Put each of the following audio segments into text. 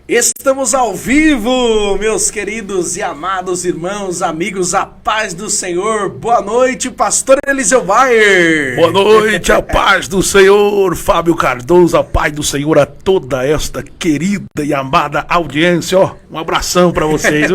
Estamos ao vivo, meus queridos e amados irmãos, amigos, a paz do Senhor. Boa noite, pastor Eliseu Bayer. Boa noite, a paz do Senhor, Fábio Cardoso, a paz do Senhor a toda esta querida e amada audiência. Ó, um abração pra vocês.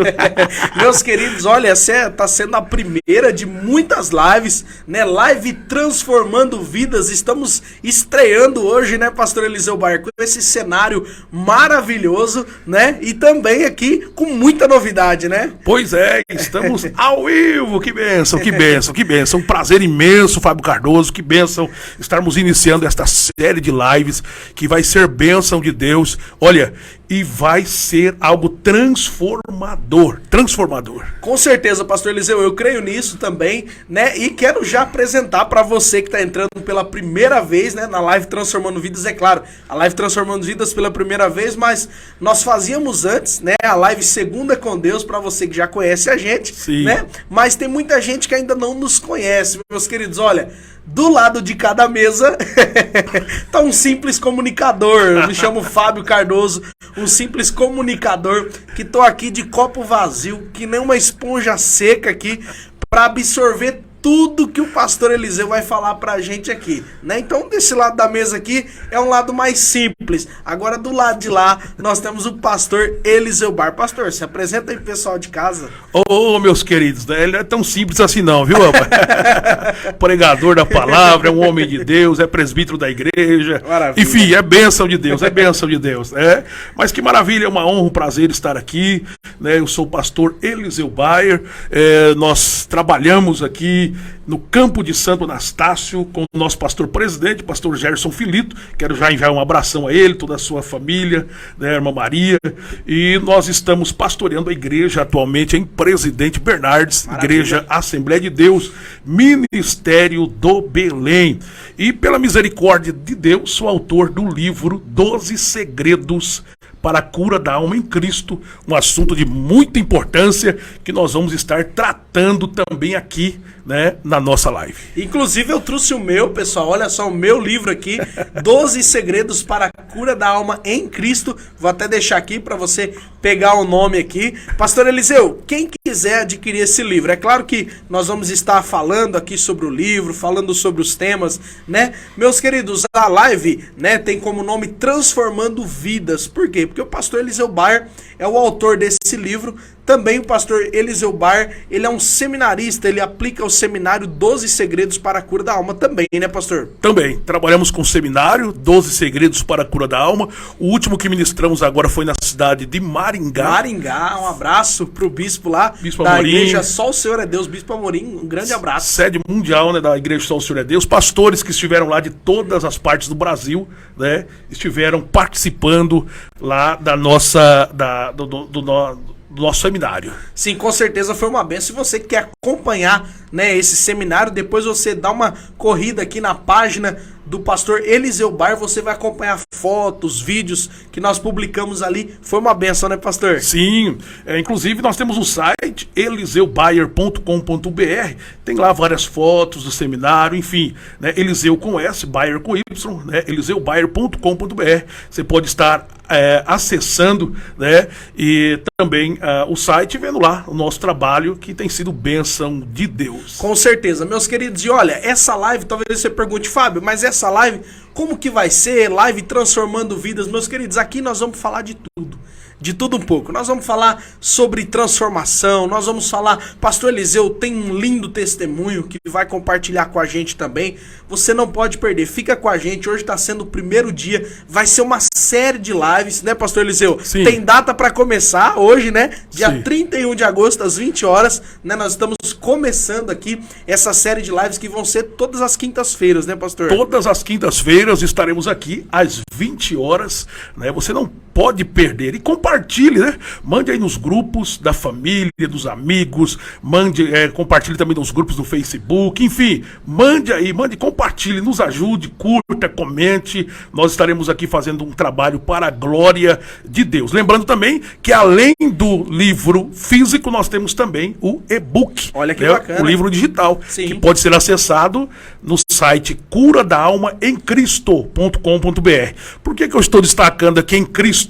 Meus queridos, olha, essa tá sendo a primeira de muitas lives, né? Live transformando vidas. Estamos estreando hoje, né, pastor Eliseu Bayer, com esse cenário maravilhoso, né? E também aqui com muita novidade, né? Pois é, estamos ao vivo. Que bênção, que bênção, que bênção. Um prazer imenso, Fábio Cardoso, que bênção estarmos iniciando esta série de lives que vai ser bênção de Deus. Olha, e vai ser algo transformador, transformador. Com certeza, pastor Eliseu, eu creio nisso também, né? E quero já apresentar para você que está entrando pela primeira vez, né, na live Transformando Vidas, é claro, a live Transformando Vidas pela primeira vez, mas nós fazíamos antes, né, a live Segunda com Deus, para você que já conhece a gente, sim, né? Mas tem muita gente que ainda não nos conhece, meus queridos. Olha, do lado de cada mesa tá um simples comunicador. Eu me chamo Fábio Cardoso, um simples comunicador que tô aqui de copo vazio, que nem uma esponja seca aqui, para absorver tudo que o pastor Eliseu vai falar pra gente aqui, né? Então, desse lado da mesa aqui é um lado mais simples. Agora, do lado de lá, nós temos o pastor Eliseu Bayer. Pastor, se apresenta aí pro pessoal de casa. Ô, meus queridos, né? Ele não é tão simples assim não, viu, rapaz? Pregador da palavra, é um homem de Deus, é presbítero da igreja. Maravilha. Enfim, é bênção de Deus, é bênção de Deus, né? Mas que maravilha, é uma honra, um prazer estar aqui, né? Eu sou o pastor Eliseu Bayer, nós trabalhamos aqui no campo de Santo Anastácio com o nosso pastor presidente, pastor Gerson Filito. Quero já enviar um abração a ele, toda a sua família, né, irmã Maria. E nós estamos pastoreando a igreja atualmente em Presidente Bernardes, maravilha. Igreja Assembleia de Deus, Ministério do Belém. E pela misericórdia de Deus, sou autor do livro 12 Segredos para a Cura da Alma em Cristo, um assunto de muita importância que nós vamos estar tratando também aqui, né, na nossa live. Inclusive eu trouxe o meu, pessoal, olha só, o meu livro aqui, 12 Segredos para a Cura da Alma em Cristo. Vou até deixar aqui para você pegar o nome aqui. Pastor Eliseu, quem quiser adquirir esse livro, é claro que nós vamos estar falando aqui sobre o livro, falando sobre os temas, né? Meus queridos, a live, né, tem como nome Transformando Vidas. Por quê? Porque o pastor Eliseu Bayer é o autor desse livro. Também o pastor Eliseu Bayer, ele é um seminarista, ele aplica o seminário 12 Segredos para a Cura da Alma também, né, pastor? Também, trabalhamos com o seminário 12 Segredos para a Cura da Alma. O último que ministramos agora foi na cidade de Maringá. Maringá, um abraço pro bispo lá, Bispo da Amorim. igreja Só o Senhor é Deus, Bispo Amorim, um grande abraço. Sede mundial, né, da igreja Só o Senhor é Deus. Pastores que estiveram lá de todas as partes do Brasil, né, estiveram participando lá da nossa, do nosso seminário. Sim, com certeza foi uma benção. Se você quer acompanhar, né, esse seminário, depois você dá uma corrida aqui na página do pastor Eliseu Bayer, você vai acompanhar fotos, vídeos que nós publicamos ali. Foi uma benção, né, pastor? Sim, inclusive nós temos um site, eliseubayer.com.br, tem lá várias fotos do seminário, enfim, né, Eliseu com S, Bayer com Y, né, eliseubayer.com.br. Você pode estar acessando, né, e também o site, vendo lá o nosso trabalho, que tem sido bênção de Deus. Com certeza, meus queridos. E olha, essa live, talvez você pergunte, Fábio, mas essa live, como que vai ser? Live Transformando Vidas. Meus queridos, aqui nós vamos falar de tudo. De tudo um pouco. Nós vamos falar sobre transformação, nós vamos falar, pastor Eliseu tem um lindo testemunho que vai compartilhar com a gente também. Você não pode perder, fica com a gente. Hoje está sendo o primeiro dia, vai ser uma série de lives, né, pastor Eliseu? Sim. Tem data para começar hoje, né? Dia Sim. 31 de agosto, às 20 horas, né? Nós estamos começando aqui essa série de lives que vão ser todas as quintas-feiras, né, pastor? Todas as quintas-feiras estaremos aqui às 20 horas, né? Você não pode perder. E compartilhe, né? Mande aí nos grupos da família, dos amigos, compartilhe também nos grupos do Facebook, enfim, mande aí, compartilhe, nos ajude, curta, comente. Nós estaremos aqui fazendo um trabalho para a glória de Deus. Lembrando também que além do livro físico, nós temos também o e-book. Olha que bacana. O livro digital, sim, que pode ser acessado no site curadaalmaemcristo.com.br. Por que eu estou destacando aqui em Cristo?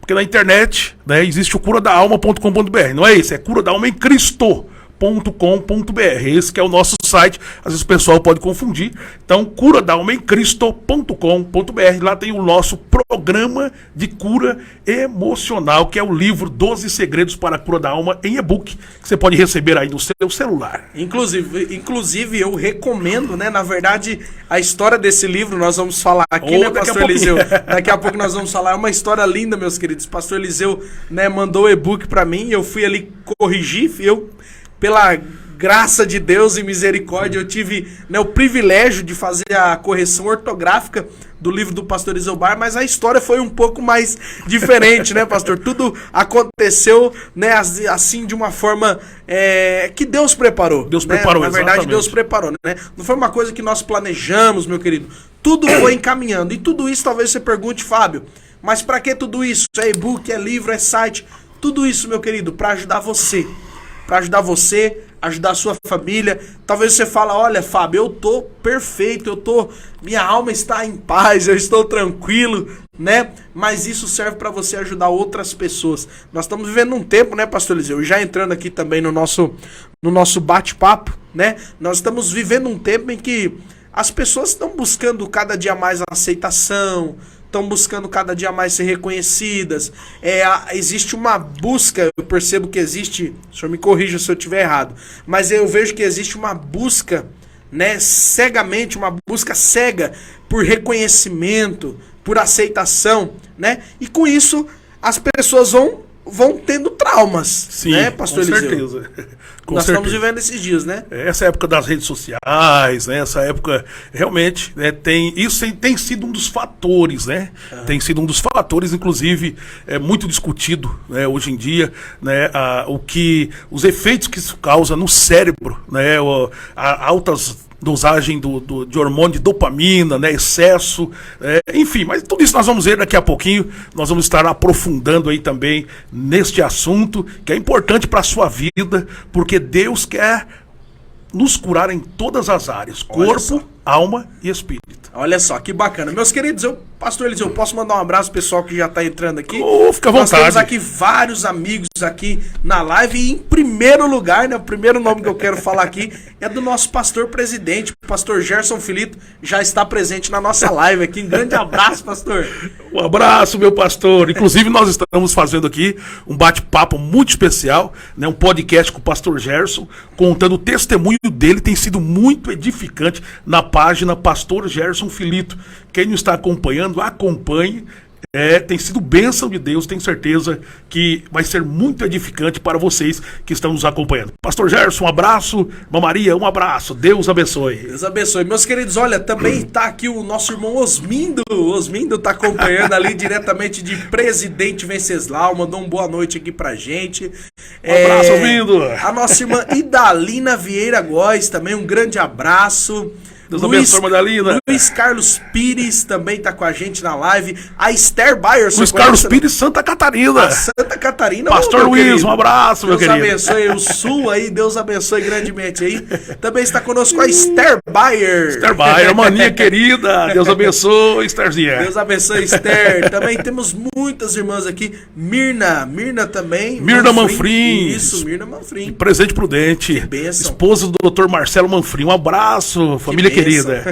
Porque na internet, né, existe o curadaalma.com.br. Não é isso, é Cura da Alma em Cristo. .com.br. Esse que é o nosso site, às vezes o pessoal pode confundir. Então, curadalmaemcristo.com.br. Lá tem o nosso programa de cura emocional, que é o livro 12 Segredos para a Cura da Alma em e-book, que você pode receber aí no seu celular. Inclusive eu recomendo, né? Na verdade, a história desse livro nós vamos falar aqui, né, Pastor Eliseu? Daqui a pouco nós vamos falar. É uma história linda, meus queridos. Pastor Eliseu, né, mandou o e-book para mim, eu fui ali corrigir, pela graça de Deus e misericórdia, eu tive, né, o privilégio de fazer a correção ortográfica do livro do pastor Eliseu Bayer, mas a história foi um pouco mais diferente, né, pastor? Tudo aconteceu, né, assim, de uma forma que Deus preparou. Deus preparou, na verdade, exatamente. Deus preparou, né? Não foi uma coisa que nós planejamos, meu querido. Tudo foi encaminhando. E tudo isso, talvez você pergunte, Fábio, mas para que tudo isso? É e-book, é livro, é site? Tudo isso, meu querido, para ajudar você. Para ajudar você, ajudar a sua família. Talvez você fale, olha, Fábio, eu tô perfeito, minha alma está em paz, eu estou tranquilo, né? Mas isso serve para você ajudar outras pessoas. Nós estamos vivendo um tempo, né, pastor Eliseu? Já entrando aqui também no nosso bate-papo, né? Nós estamos vivendo um tempo em que as pessoas estão buscando cada dia mais aceitação, estão buscando cada dia mais ser reconhecidas. Existe uma busca, eu percebo que existe, o senhor me corrija se eu estiver errado, mas eu vejo que existe uma busca, né, cegamente, uma busca cega por reconhecimento, por aceitação, né? E com isso as pessoas vão tendo traumas. Sim, né, pastor com Eliseu? certeza. Nós estamos vivendo esses dias, né? Essa época das redes sociais, né? Essa época, realmente, né, isso tem sido um dos fatores, né? Tem sido um dos fatores, inclusive, muito discutido, né, hoje em dia, né? Os efeitos que isso causa no cérebro, né? Altas dosagem de hormônio de dopamina, né, excesso, enfim, mas tudo isso nós vamos ver daqui a pouquinho. Nós vamos estar aprofundando aí também neste assunto, que é importante para a sua vida, porque Deus quer nos curar em todas as áreas, corpo, alma e espírito. Olha só, que bacana. Meus queridos, pastor Eliseu, posso mandar um abraço pro pessoal que já tá entrando aqui? Fica à vontade. Nós temos aqui vários amigos aqui na live e em primeiro lugar, né, o primeiro nome que eu quero falar aqui é do nosso pastor presidente, o pastor Gerson Filito, já está presente na nossa live aqui. Um grande abraço, pastor. Um abraço, meu pastor. Inclusive, nós estamos fazendo aqui um bate-papo muito especial, né, um podcast com o pastor Gerson, contando o testemunho dele, tem sido muito edificante na página Pastor Gerson Filito. Quem não está acompanhando, acompanhe. Tem sido bênção de Deus, tenho certeza que vai ser muito edificante para vocês que estão nos acompanhando. Pastor Gerson, um abraço. Irmã Maria, um abraço. Deus abençoe. Deus abençoe. Meus queridos, olha, também está aqui o nosso irmão Osmindo. O Osmindo está acompanhando ali diretamente de Presidente Venceslau, mandou uma boa noite aqui pra gente. Um abraço, Osmindo. A nossa irmã Idalina Vieira Góes, também um grande abraço. Deus abençoe, Madalina. Luiz Carlos Pires também tá com a gente na live. A Esther Bayer. Luiz Carlos Pires, Santa Catarina. Santa Catarina. Pastor Luiz, um abraço, meu querido. Deus abençoe o Sul aí, Deus abençoe grandemente aí. Também está conosco a Esther Bayer. Esther Bayer, maninha querida. Deus abençoe, Estherzinha. Deus abençoe, Esther. Também temos muitas irmãs aqui. Mirna também. Mirna Manfrim. Isso, Mirna Manfrim. Presente Prudente. Que bênção. Esposa do Dr. Marcelo Manfrim. Um abraço, família querida.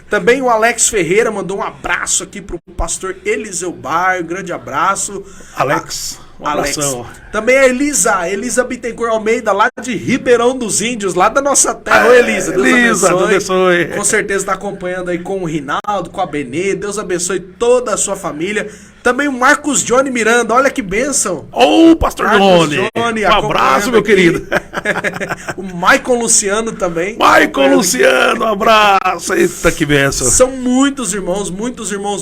Também o Alex Ferreira mandou um abraço aqui pro pastor Eliseu Bayer, um grande abraço. Alex, um abração. Também a Elisa Bittencourt Almeida, lá de Ribeirão dos Índios, lá da nossa terra. Ô, Elisa, Deus abençoe. Com certeza está acompanhando aí com o Rinaldo, com a Benê. Deus abençoe toda a sua família. Também o Marcos Johnny Miranda, olha que bênção. Pastor Johnny, um abraço, meu querido. O Maicon Luciano também. Maicon Luciano, um abraço. Eita, que bênção. São muitos irmãos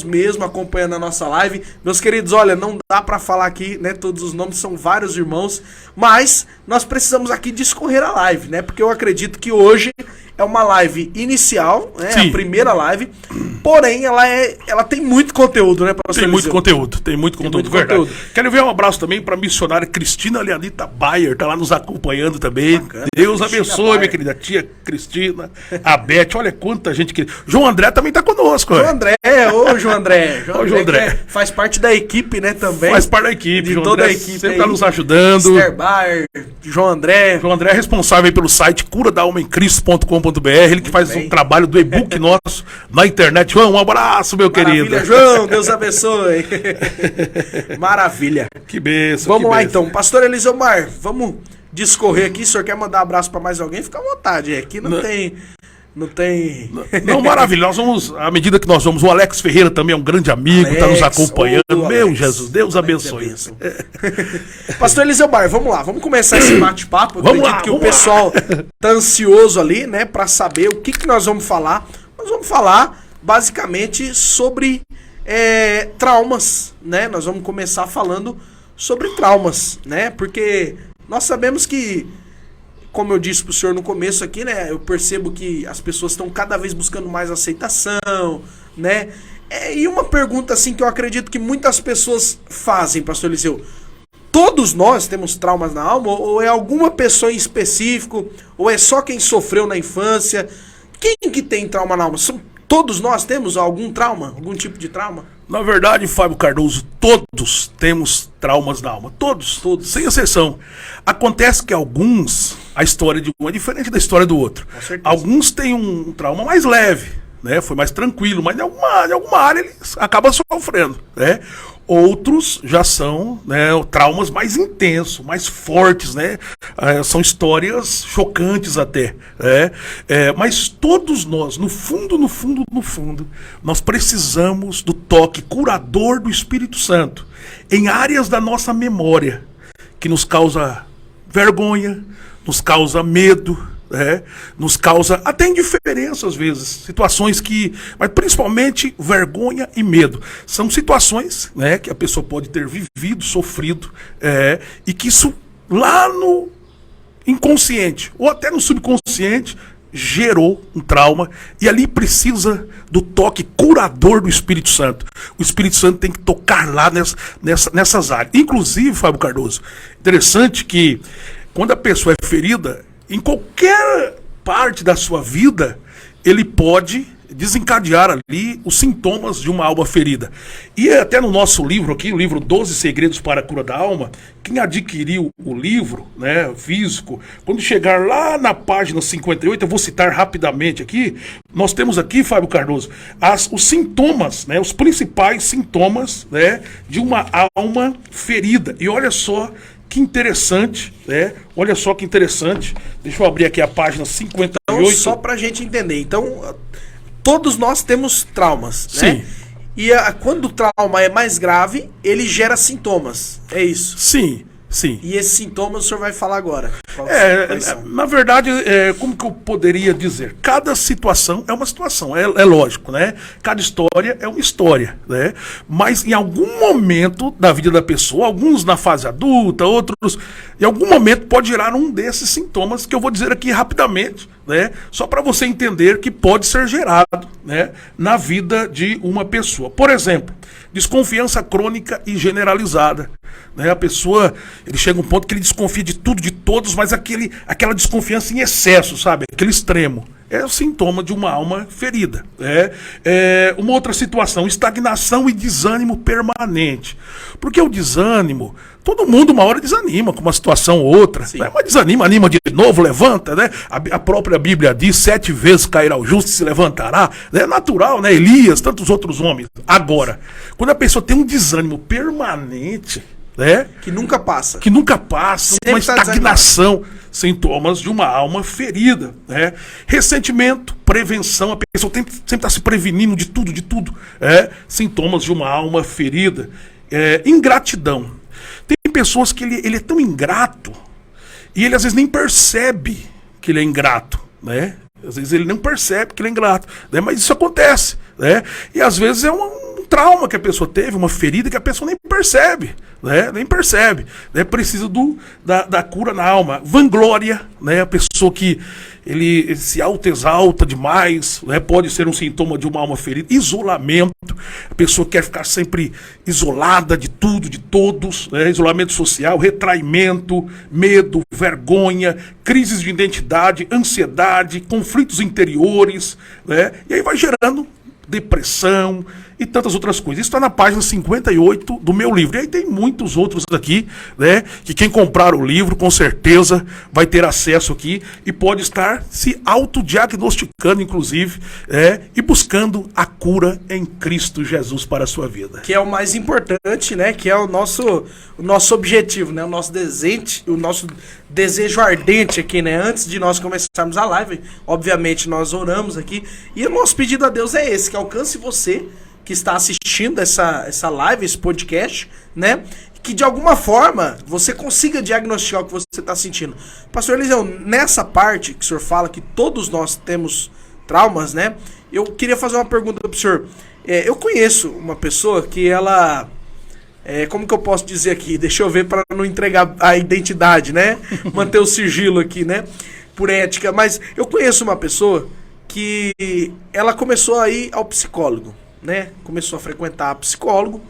mesmo acompanhando a nossa live. Meus queridos, olha, não dá pra falar aqui, né, todos os nomes, são vários irmãos, mas nós precisamos aqui discorrer a live, né, porque eu acredito que hoje é uma live inicial, né? Sim. A primeira live. Porém, ela tem muito conteúdo, né, pastor Tem muito Eliseu? conteúdo, tem muito conteúdo, verdade. Quero enviar um abraço também para a missionária Cristina Leanita Bayer, tá lá nos acompanhando também. Bacana. Deus abençoe, Bayer. Minha querida tia Cristina, a Beth, olha quanta gente querida. João André também tá conosco. João André, ô João André. João André. Faz parte da equipe, né, também. Faz parte da equipe, de João toda André a equipe sempre aí. tá nos ajudando. Esther Bayer, João André. João André é responsável pelo site curadalmaemcristo.com.br, ele que faz um trabalho do e-book nosso na internet. João, um abraço, meu Maravilha, querido. João, Deus abençoe. Maravilha. Que bênção. Vamos que lá bênção. então, pastor Eliseu Mar, vamos discorrer aqui. O senhor quer mandar abraço para mais alguém? Fica à vontade. Aqui não tem. Não, maravilha. Nós vamos, à medida que nós vamos, o Alex Ferreira também é um grande amigo, está nos acompanhando. Meu Alex, Jesus, Deus abençoe. Pastor Eliseu Mar, vamos lá, vamos começar esse bate-papo. Eu acredito que o pessoal tá ansioso ali, né, para saber o que nós vamos falar. Nós vamos falar basicamente sobre traumas, né? Nós vamos começar falando sobre traumas, né? Porque nós sabemos que, como eu disse pro senhor no começo aqui, né? Eu percebo que as pessoas estão cada vez buscando mais aceitação, né? E uma pergunta assim que eu acredito que muitas pessoas fazem, pastor Eliseu. Todos nós temos traumas na alma? Ou é alguma pessoa em específico? Ou é só quem sofreu na infância? Quem que tem trauma na alma? Todos nós temos algum trauma? Algum tipo de trauma? Na verdade, Fábio Cardoso, todos temos traumas na alma. Todos, sem exceção. Acontece que alguns, a história de um é diferente da história do outro. Alguns têm um trauma mais leve, né? Foi mais tranquilo, mas em alguma área ele acaba sofrendo, né? Outros já são, né, traumas mais intensos, mais fortes, né? São histórias chocantes até, né? Mas todos nós, no fundo, nós precisamos do toque curador do Espírito Santo em áreas da nossa memória que nos causa vergonha, nos causa medo, nos causa até indiferença às vezes, situações que, mas principalmente vergonha e medo, são situações, né, que a pessoa pode ter vivido, sofrido, e que isso lá no inconsciente ou até no subconsciente gerou um trauma, e ali precisa do toque curador do Espírito Santo. O Espírito Santo tem que tocar lá nessas áreas. Inclusive, Fábio Cardoso, interessante que quando a pessoa é ferida em qualquer parte da sua vida, ele pode desencadear ali os sintomas de uma alma ferida. E até no nosso livro aqui, o livro 12 Segredos para a Cura da Alma, quem adquiriu o livro, né, físico, quando chegar lá na página 58, eu vou citar rapidamente aqui, nós temos aqui, Fábio Cardoso, os sintomas, né, os principais sintomas, né, de uma alma ferida. E olha só que interessante, né? Olha só que interessante. Deixa eu abrir aqui a página 58. Então, só pra gente entender. Então, todos nós temos traumas, né? Sim. E quando o trauma é mais grave, ele gera sintomas. É isso? Sim, sim. E esses sintomas o senhor vai falar agora. Na verdade, como que eu poderia dizer? Cada situação é uma situação, é lógico, né? Cada história é uma história, né? Mas em algum momento da vida da pessoa, alguns na fase adulta, outros, em algum momento pode gerar um desses sintomas que eu vou dizer aqui rapidamente, né? Só para você entender que pode ser gerado, né, na vida de uma pessoa. Por exemplo, desconfiança crônica e generalizada, né? A pessoa, ele chega a um ponto que ele desconfia de tudo, de todos, mas aquela desconfiança em excesso, sabe? Aquele extremo. É o sintoma de uma alma ferida. Uma outra situação, estagnação e desânimo permanente. Porque o desânimo, todo mundo uma hora desanima com uma situação ou outra, né? Mas desanima, anima de novo, levanta, né? A própria Bíblia diz, 7 vezes cairá o justo e se levantará. É natural, né? Elias, tantos outros homens. Agora, quando a pessoa tem um desânimo permanente, né? Que nunca passa. Uma estagnação, sintomas de uma alma ferida, né? Ressentimento, prevenção, a pessoa sempre está se prevenindo de tudo, sintomas de uma alma ferida. Ingratidão. Tem pessoas que ele é tão ingrato e ele às vezes nem percebe que ele é ingrato, né? Às vezes ele não percebe que ele é ingrato, né? Mas isso acontece, né? E às vezes é um trauma que a pessoa teve, uma ferida que a pessoa nem percebe, né? Nem percebe, né? Precisa da cura na alma. Vanglória, né? A pessoa que ele se autoexalta demais, né? Pode ser um sintoma de uma alma ferida. Isolamento, a pessoa quer ficar sempre isolada de tudo, de todos, né? Isolamento social, retraimento, medo, vergonha, crises de identidade, ansiedade, conflitos interiores, né? E aí vai gerando depressão e tantas outras coisas. Isso está na página 58 do meu livro. E aí tem muitos outros aqui, né? Que quem comprar o livro, com certeza, vai ter acesso aqui e pode estar se autodiagnosticando, inclusive, e buscando a cura em Cristo Jesus para a sua vida. Que é o mais importante, né? Que é o nosso objetivo, né? O nosso desejo ardente aqui, né? Antes de nós começarmos a live, obviamente nós oramos aqui. E o nosso pedido a Deus é esse, que alcance você que está assistindo essa live, esse podcast, né? Que de alguma forma você consiga diagnosticar o que você está sentindo. Pastor Eliseu, nessa parte que o senhor fala que todos nós temos traumas, né? Eu queria fazer uma pergunta para o senhor. Eu conheço uma pessoa que ela... como que eu posso dizer aqui? Deixa eu ver para não entregar a identidade, né? Manter o sigilo aqui, né? Por ética. Mas eu conheço uma pessoa que ela começou a ir ao psicólogo, né? Começou a frequentar psicólogo.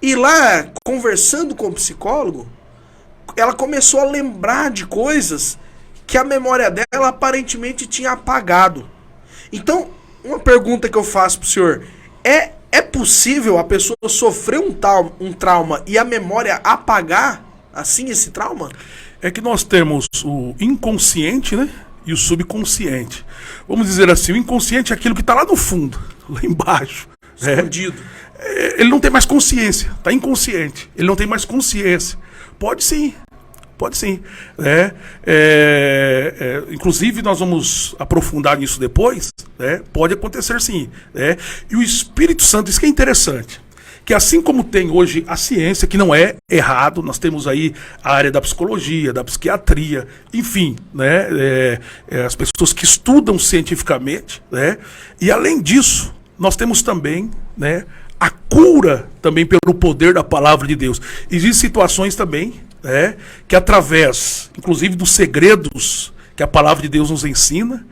E lá, conversando com o psicólogo, ela começou a lembrar de coisas que a memória dela aparentemente tinha apagado. Então, uma pergunta que eu faço pro senhor: é possível a pessoa sofrer um trauma e a memória apagar, assim, esse trauma? É que nós temos o inconsciente, né? E o subconsciente. Vamos dizer assim, o inconsciente é aquilo que está lá no fundo, lá embaixo. Escondido. Ele não tem mais consciência, está inconsciente. Ele não tem mais consciência. Pode sim. Pode sim. Inclusive, nós vamos aprofundar nisso depois. Pode acontecer sim. E o Espírito Santo, isso que é interessante, que assim como tem hoje a ciência, que não é errado, nós temos aí a área da psicologia, da psiquiatria, enfim, as pessoas que estudam cientificamente, e além disso, nós temos também, a cura também pelo poder da palavra de Deus. Existem situações também, que através, inclusive, dos segredos que a palavra de Deus nos ensina,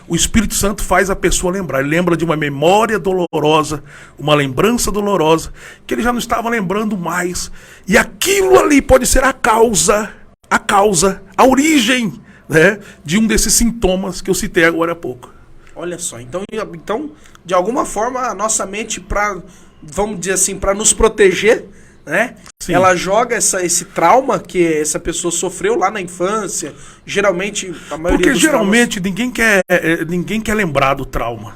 o Espírito Santo faz a pessoa lembrar. Ele lembra de uma memória dolorosa, uma lembrança dolorosa, que ele já não estava lembrando mais. E aquilo ali pode ser a causa, a origem, de um desses sintomas que eu citei agora há pouco. Olha só, então de alguma forma a nossa mente, vamos dizer assim, para nos proteger, né? Sim. Ela joga esse trauma que essa pessoa sofreu lá na infância. Geralmente, a maioria Porque dos geralmente ninguém quer lembrar do trauma.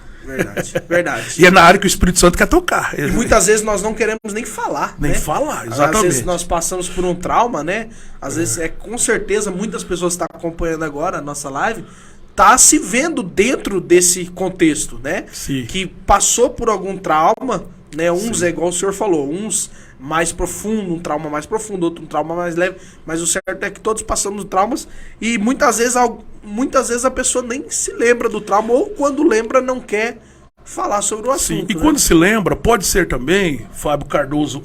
Verdade. E é na área que o Espírito Santo quer tocar. E muitas vezes nós não queremos nem falar. Nem falar, exatamente. Às vezes nós passamos por um trauma, né? Às vezes, com certeza, muitas pessoas estão acompanhando agora a nossa live, tá se vendo dentro desse contexto, né? Sim. Que passou por algum trauma, né? Uns Sim. é igual o senhor falou, uns mais profundo, um trauma mais profundo, outro um trauma mais leve, mas o certo é que todos passamos traumas e muitas vezes a pessoa nem se lembra do trauma, ou quando lembra não quer falar sobre o assunto. Sim. E quando se lembra, pode ser também, Fábio Cardoso,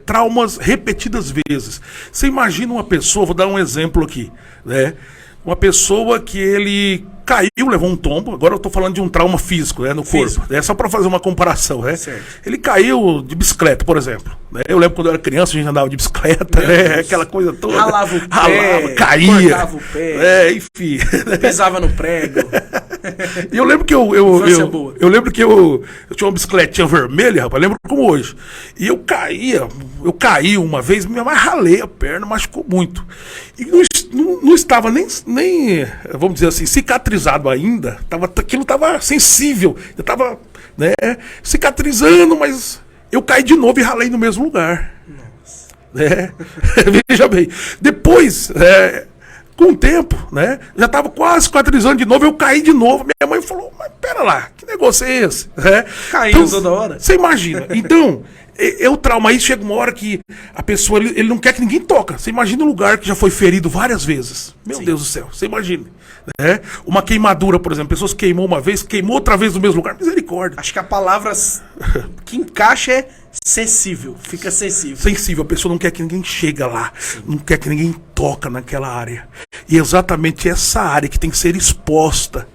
traumas repetidas vezes. Você imagina uma pessoa, vou dar um exemplo aqui, uma pessoa que ele caiu, levou um tombo. Agora eu estou falando de um trauma físico, no corpo. Só para fazer uma comparação. Ele caiu de bicicleta, por exemplo. Eu lembro quando eu era criança, a gente andava de bicicleta, aquela coisa toda. Ralava o pé, caía. cortava o pé. Enfim. Pisava no prego. E eu lembro que eu lembro que eu tinha uma bicicletinha vermelha, rapaz, lembro como hoje. E eu caí uma vez, mas ralei a perna, machucou muito. E não estava nem, vamos dizer assim, cicatrizado ainda. Aquilo estava sensível. Eu estava cicatrizando, mas eu caí de novo e ralei no mesmo lugar. Nossa. Veja bem. Depois, com o tempo, já estava quase cicatrizando de novo, eu caí de novo. Minha mãe falou, mas pera lá, que negócio é esse? Caindo toda hora. Você imagina. Então, o trauma aí chega uma hora que a pessoa, ele não quer que ninguém toca. Você imagina um lugar que já foi ferido várias vezes. Meu Deus do céu, você imagina. Né? Uma queimadura, por exemplo, pessoas queimou uma vez, queimou outra vez no mesmo lugar, misericórdia. Acho que a palavra que encaixa é sensível, fica sensível. Sensível, a pessoa não quer que ninguém chega lá, não quer que ninguém toca naquela área. E é exatamente essa área que tem que ser exposta,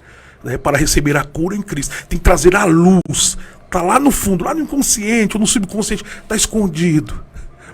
né, para receber a cura em Cristo. Tem que trazer a luz. Está lá no fundo, lá no inconsciente ou no subconsciente, está escondido.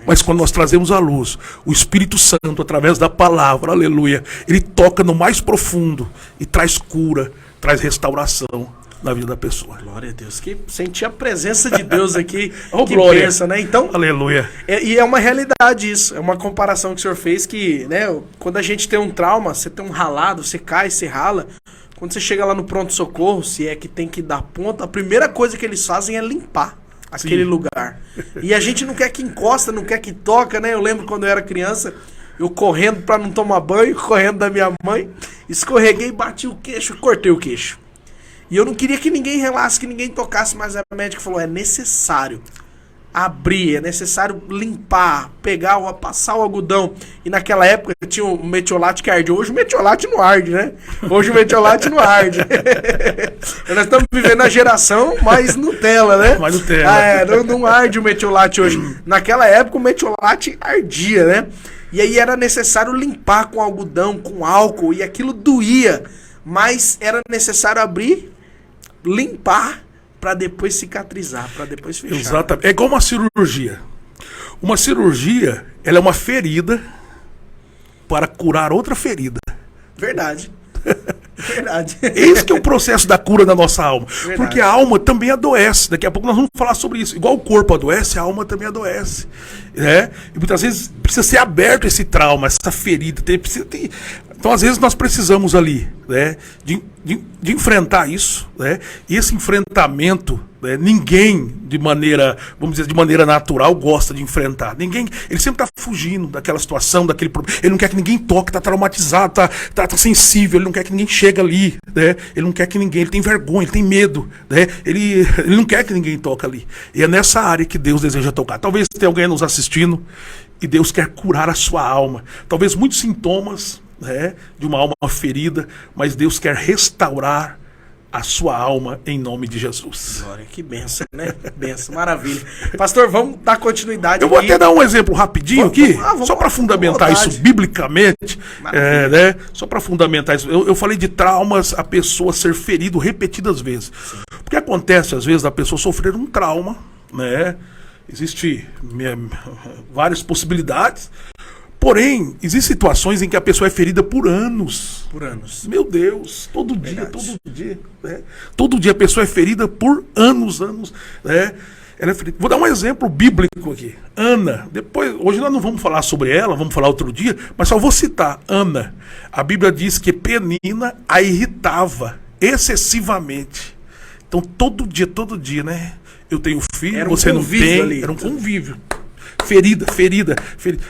Mas quando nós trazemos a luz, o Espírito Santo, através da palavra, aleluia, ele toca no mais profundo e traz cura, traz restauração na vida da pessoa. Glória a Deus, que sentir a presença de Deus aqui, que glória. pensa, né? Então, aleluia. E é uma realidade isso, é uma comparação que o senhor fez que, né, quando a gente tem um trauma, você tem um ralado, você cai, você rala, quando você chega lá no pronto-socorro, se é que tem que dar ponta, a primeira coisa que eles fazem é limpar aquele lugar. E a gente não quer que encosta, não quer que toca, né? Eu lembro quando eu era criança, eu correndo pra não tomar banho, correndo da minha mãe, escorreguei, bati o queixo, cortei o queixo. E eu não queria que ninguém relasse, que ninguém tocasse, mas a médica falou, é necessário abrir, é necessário limpar, pegar, passar o algodão. E naquela época tinha o metiolate que arde. Hoje o metiolate não arde, né? Hoje o metiolate não arde. Nós estamos vivendo a geração mais Nutella, né? Mais Nutella. Não arde o metiolate hoje. Naquela época o metiolate ardia, né? E aí era necessário limpar com algodão, com álcool, e aquilo doía. Mas era necessário abrir, limpar, para depois cicatrizar, para depois fechar. Exatamente. É igual uma cirurgia. Uma cirurgia, ela é uma ferida para curar outra ferida. Verdade. Verdade. Esse que é o processo da cura da nossa alma. Verdade. Porque a alma também adoece. Daqui a pouco nós vamos falar sobre isso. Igual o corpo adoece, a alma também adoece. Né? E muitas vezes precisa ser aberto esse trauma, essa ferida. Então, às vezes, nós precisamos ali, né, de enfrentar isso, né? E esse enfrentamento, né, ninguém, vamos dizer, de maneira natural, gosta de enfrentar. Ninguém, ele sempre está fugindo daquela situação, daquele problema. Ele não quer que ninguém toque, está traumatizado, tá sensível, ele não quer que ninguém chegue ali, né? Ele não quer que ninguém, ele tem vergonha, ele tem medo, né? Ele não quer que ninguém toque ali. E é nessa área que Deus deseja tocar. Talvez tenha alguém nos assistindo e Deus quer curar a sua alma. Talvez muitos sintomas, né, de uma alma ferida, mas Deus quer restaurar a sua alma em nome de Jesus. Glória, que benção, né? Benção, maravilha. Pastor, vamos dar continuidade. Eu vou até dar um exemplo rapidinho aqui, só para fundamentar isso biblicamente, né? Só para fundamentar isso. Eu falei de traumas, a pessoa ser ferido repetidas vezes. Sim. Porque acontece, às vezes, a pessoa sofrer um trauma, né? Existem várias possibilidades. Porém, existem situações em que a pessoa é ferida por anos. Por anos. Meu Deus, todo dia. Né? Todo dia a pessoa é ferida por anos. Né? Ela é ferida. Vou dar um exemplo bíblico aqui. Ana, hoje nós não vamos falar sobre ela, vamos falar outro dia, mas só vou citar Ana. A Bíblia diz que Penina a irritava excessivamente. Então todo dia, né? Eu tenho filho, você não tem. Ali. Era um convívio. Ferida.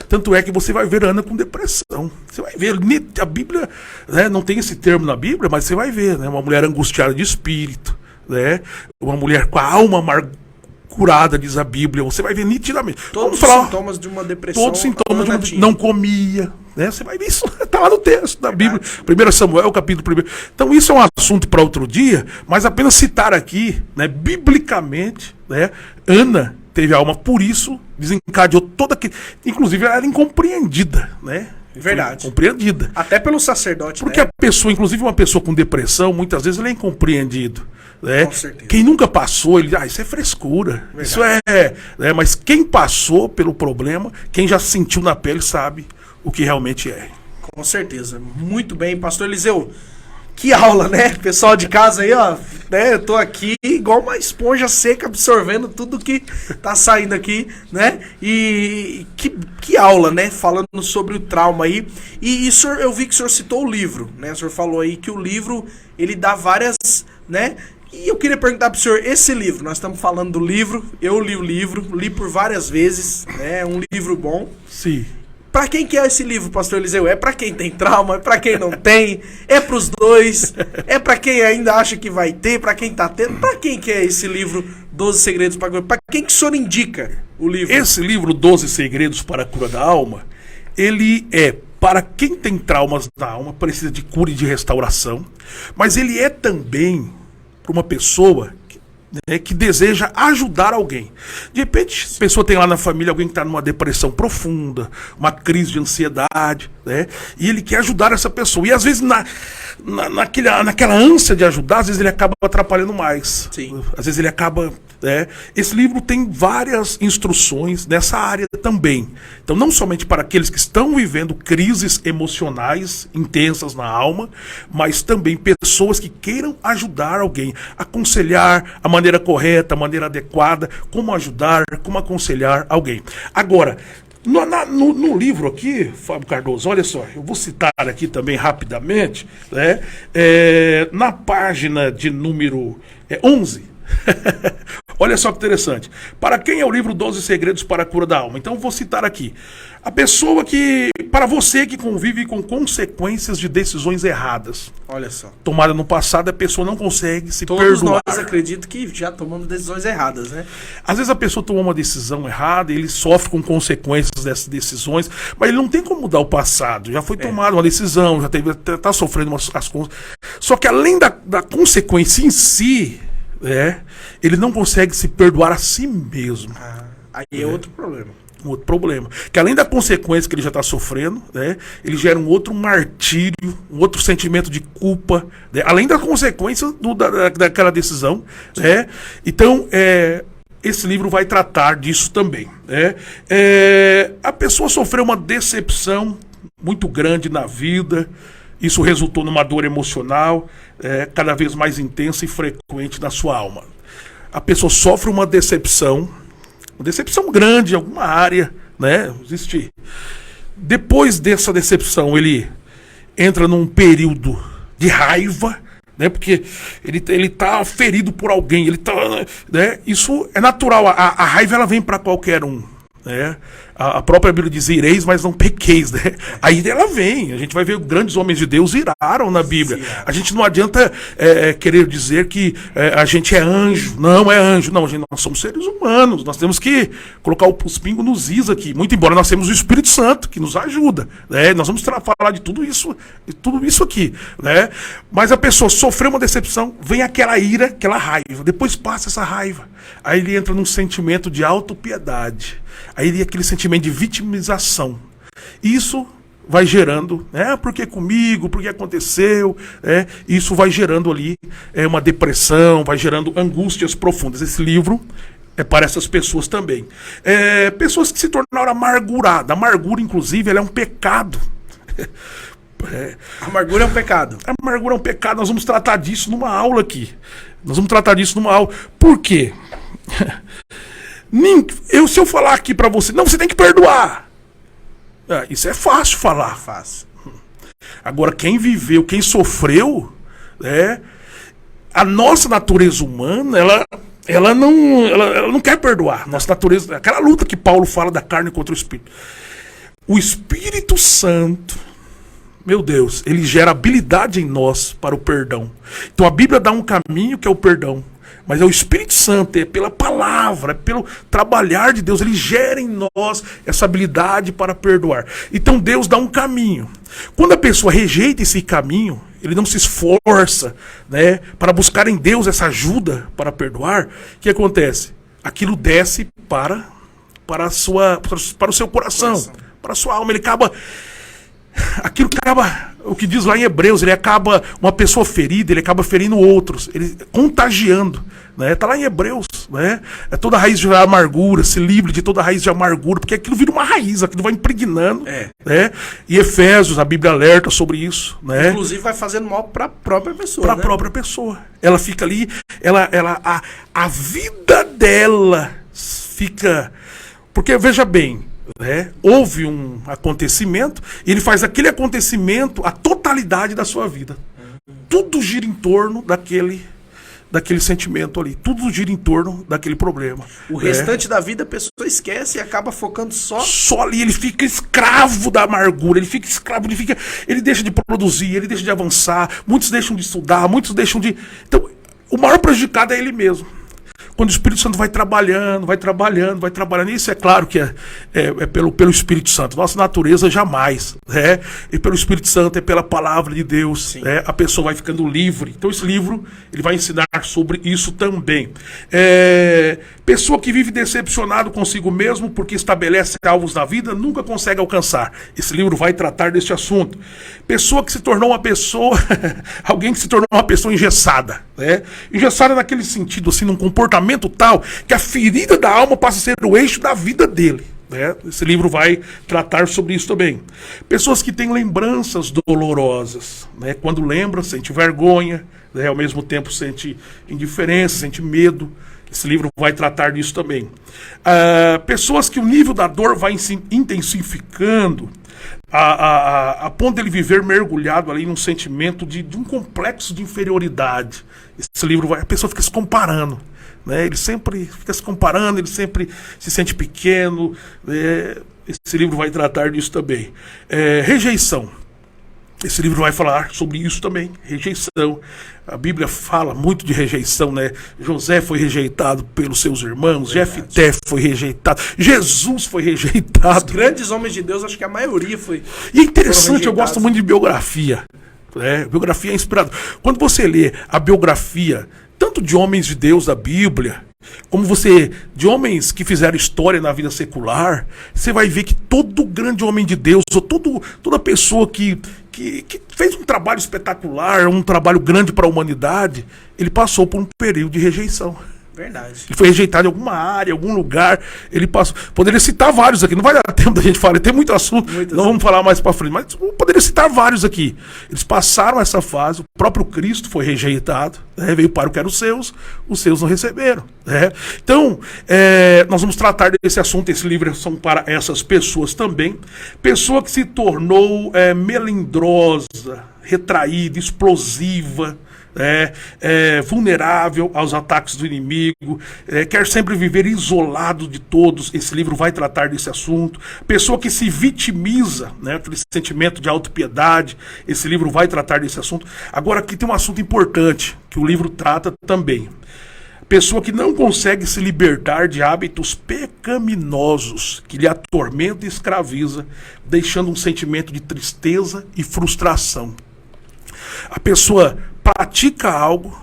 Tanto é que você vai ver Ana com depressão. Você vai ver, a Bíblia, né, não tem esse termo na Bíblia, mas você vai ver, né, uma mulher angustiada de espírito, né, uma mulher com a alma amargurada, diz a Bíblia. Você vai ver nitidamente. Todos os sintomas de uma depressão. Todos os sintomas de uma depressão. Não comia, né? Você vai ver isso, está lá no texto da Bíblia. 1 Samuel, capítulo 1. Então isso é um assunto para outro dia, mas apenas citar aqui, né, biblicamente, né, Ana teve alma, por isso desencadeou toda aquilo. Inclusive ela era incompreendida, né? Verdade. Compreendida. Até pelo sacerdote. Porque a pessoa, inclusive uma pessoa com depressão, muitas vezes ele é incompreendido. Né? Com certeza. Quem nunca passou, ele diz, isso é frescura. Verdade. Isso é. Né? Mas quem passou pelo problema, quem já sentiu na pele, sabe o que realmente é. Com certeza. Muito bem, pastor Eliseu. Que aula, né? Pessoal de casa aí, ó, né? Eu tô aqui igual uma esponja seca, absorvendo tudo que tá saindo aqui, né? E que aula, né? Falando sobre o trauma aí. E senhor, eu vi que o senhor citou o livro, né? O senhor falou aí que o livro, ele dá várias, né? E eu queria perguntar pro senhor, esse livro, nós estamos falando do livro, eu li o livro, li por várias vezes, né? É um livro bom. Sim. Pra quem que é esse livro, pastor Eliseu? É pra quem tem trauma, é pra quem não tem, é pros dois, é pra quem ainda acha que vai ter, pra quem tá tendo. Pra quem que é esse livro, 12 Segredos para a Cura? Pra quem que o senhor indica o livro. Esse livro, 12 Segredos para a Cura da Alma, ele é para quem tem traumas da alma, precisa de cura e de restauração, mas ele é também para uma pessoa que deseja ajudar alguém. De repente, a pessoa tem lá na família alguém que está numa depressão profunda, uma crise de ansiedade, né? E ele quer ajudar essa pessoa. E às vezes, naquela ânsia de ajudar, às vezes ele acaba atrapalhando mais. Sim. Às vezes ele acaba... Esse livro tem várias instruções nessa área também. Então, não somente para aqueles que estão vivendo crises emocionais intensas na alma, mas também pessoas que queiram ajudar alguém, aconselhar a maneira correta, a maneira adequada, como ajudar, como aconselhar alguém. Agora, no livro aqui, Fábio Cardoso, olha só, eu vou citar aqui também rapidamente, né? Na página de número 11, olha só que interessante. Para quem é o livro 12 Segredos para a Cura da Alma? Então eu vou citar aqui. A pessoa que... Para você que convive com consequências de decisões erradas. Olha só. Tomada no passado, a pessoa não consegue se Todos perdoar. nós acredito que já tomamos decisões erradas, né? Às vezes a pessoa tomou uma decisão errada, ele sofre com consequências dessas decisões, mas ele não tem como mudar o passado. Já foi tomada uma decisão, já está sofrendo as coisas. Só que além da consequência em si... ele não consegue se perdoar a si mesmo. Aí é outro problema. Um outro problema. Que além da consequência que ele já está sofrendo, ele gera um outro martírio, um outro sentimento de culpa, além da consequência daquela decisão. Então, esse livro vai tratar disso também. A pessoa sofreu uma decepção muito grande na vida. Isso resultou numa dor emocional cada vez mais intensa e frequente na sua alma. A pessoa sofre uma decepção grande em alguma área, né? Existe. Depois dessa decepção, ele entra num período de raiva, né? Porque ele está ferido por alguém, né? Isso é natural. A raiva ela vem para qualquer um. A própria Bíblia diz ireis, mas não pequeis, né? Aí ela vem, a gente vai ver grandes homens de Deus iraram na Bíblia. A gente não adianta querer dizer que a gente é anjo, não é anjo, não, nós somos seres humanos, nós temos que colocar os pingos nos is aqui, muito embora nós temos o Espírito Santo que nos ajuda, né? Nós vamos falar de tudo isso aqui, né? Mas a pessoa sofreu uma decepção, vem aquela ira, aquela raiva, depois passa essa raiva, aí ele entra num sentimento de autopiedade. Aí aquele sentimento de vitimização. Isso vai gerando, por que comigo, por que aconteceu, isso vai gerando ali uma depressão, vai gerando angústias profundas. Esse livro é para essas pessoas também. Pessoas que se tornaram amarguradas. A amargura, inclusive, ela é um pecado. A amargura é um pecado. A amargura é um pecado. Nós vamos tratar disso numa aula aqui. Por quê? Se eu falar aqui pra você, não, você tem que perdoar. Isso é fácil falar. Fácil. Agora, quem viveu, quem sofreu, a nossa natureza humana, ela não quer perdoar. Nossa natureza, aquela luta que Paulo fala da carne contra o Espírito. O Espírito Santo, meu Deus, ele gera habilidade em nós para o perdão. Então a Bíblia dá um caminho que é o perdão. Mas é o Espírito Santo, é pela palavra, é pelo trabalhar de Deus. Ele gera em nós essa habilidade para perdoar. Então Deus dá um caminho. Quando a pessoa rejeita esse caminho, ele não se esforça, né, para buscar em Deus essa ajuda para perdoar, o que acontece? Aquilo desce para o seu coração, para a sua alma. Ele acaba... Aquilo que acaba, o que diz lá em Hebreus, ele acaba, uma pessoa ferida, ele acaba ferindo outros, ele contagiando, né? Tá lá em Hebreus, né? É toda raiz de amargura, se livre de toda raiz de amargura, porque aquilo vira uma raiz, aquilo vai impregnando, né? E Efésios, a Bíblia alerta sobre isso, né? Inclusive vai fazendo mal para a própria pessoa, para a própria pessoa. Ela fica ali, a vida dela fica, porque veja bem, houve um acontecimento, e ele faz aquele acontecimento a totalidade da sua vida. Tudo gira em torno daquele sentimento ali. Tudo gira em torno daquele problema. O restante da vida a pessoa esquece e acaba focando só ali. Ele fica escravo da amargura, ele fica escravo, ele deixa de produzir, ele deixa de avançar, muitos deixam de estudar, muitos deixam de... Então, o maior prejudicado é ele mesmo. quando o Espírito Santo vai trabalhando, e isso é claro que é pelo Espírito Santo. Nossa natureza jamais, né? E pelo Espírito Santo, é pela palavra de Deus, né? A pessoa vai ficando livre. Então esse livro, ele vai ensinar sobre isso também. Pessoa que vive decepcionado consigo mesmo porque estabelece alvos na vida, nunca consegue alcançar. Esse livro vai tratar deste assunto. Pessoa que se tornou uma pessoa, alguém que se tornou uma pessoa engessada, né? Engessada naquele sentido, assim, num comportamento tal que a ferida da alma passa a ser o eixo da vida dele, né? Esse livro vai tratar sobre isso também. Pessoas que têm lembranças dolorosas, né? Quando lembra, sente vergonha, né? Ao mesmo tempo sente indiferença, sente medo. Esse livro vai tratar disso também. Pessoas que o nível da dor vai intensificando a ponto de ele viver mergulhado ali num sentimento de um complexo de inferioridade. Esse livro a pessoa fica se comparando, né? Ele sempre fica se comparando, ele sempre se sente pequeno. Esse livro vai tratar disso também. Rejeição. Esse livro vai falar sobre isso também, rejeição. A Bíblia fala muito de rejeição, né? José foi rejeitado pelos seus irmãos, Jefté foi rejeitado, Jesus foi rejeitado. Os grandes homens de Deus, acho que a maioria foi. E é interessante, eu gosto muito de biografia. Biografia é inspiradora. Quando você lê a biografia, tanto de homens de Deus da Bíblia, como de homens que fizeram história na vida secular, você vai ver que todo grande homem de Deus, ou toda pessoa que fez um trabalho espetacular, um trabalho grande para a humanidade, ele passou por um período de rejeição. Verdade. Ele foi rejeitado em alguma área, em algum lugar. Ele passou. Poderia citar vários aqui. Não vai dar tempo da gente falar. Tem muito assunto. Não vamos falar mais para frente. Mas poderia citar vários aqui. Eles passaram essa fase. O próprio Cristo foi rejeitado. Né? Veio para o que eram os seus não receberam. Né? Então, nós vamos tratar desse assunto. Esse livro são para essas pessoas também. Pessoa que se tornou melindrosa, retraída, explosiva. Vulnerável aos ataques do inimigo, quer sempre viver isolado de todos. Esse livro vai tratar desse assunto. Pessoa que se vitimiza, né, aquele sentimento de autopiedade. Esse livro vai tratar desse assunto. Agora aqui tem um assunto importante que o livro trata também. Pessoa que não consegue se libertar de hábitos pecaminosos que lhe atormenta e escraviza, deixando um sentimento de tristeza e frustração. A pessoa pratica algo,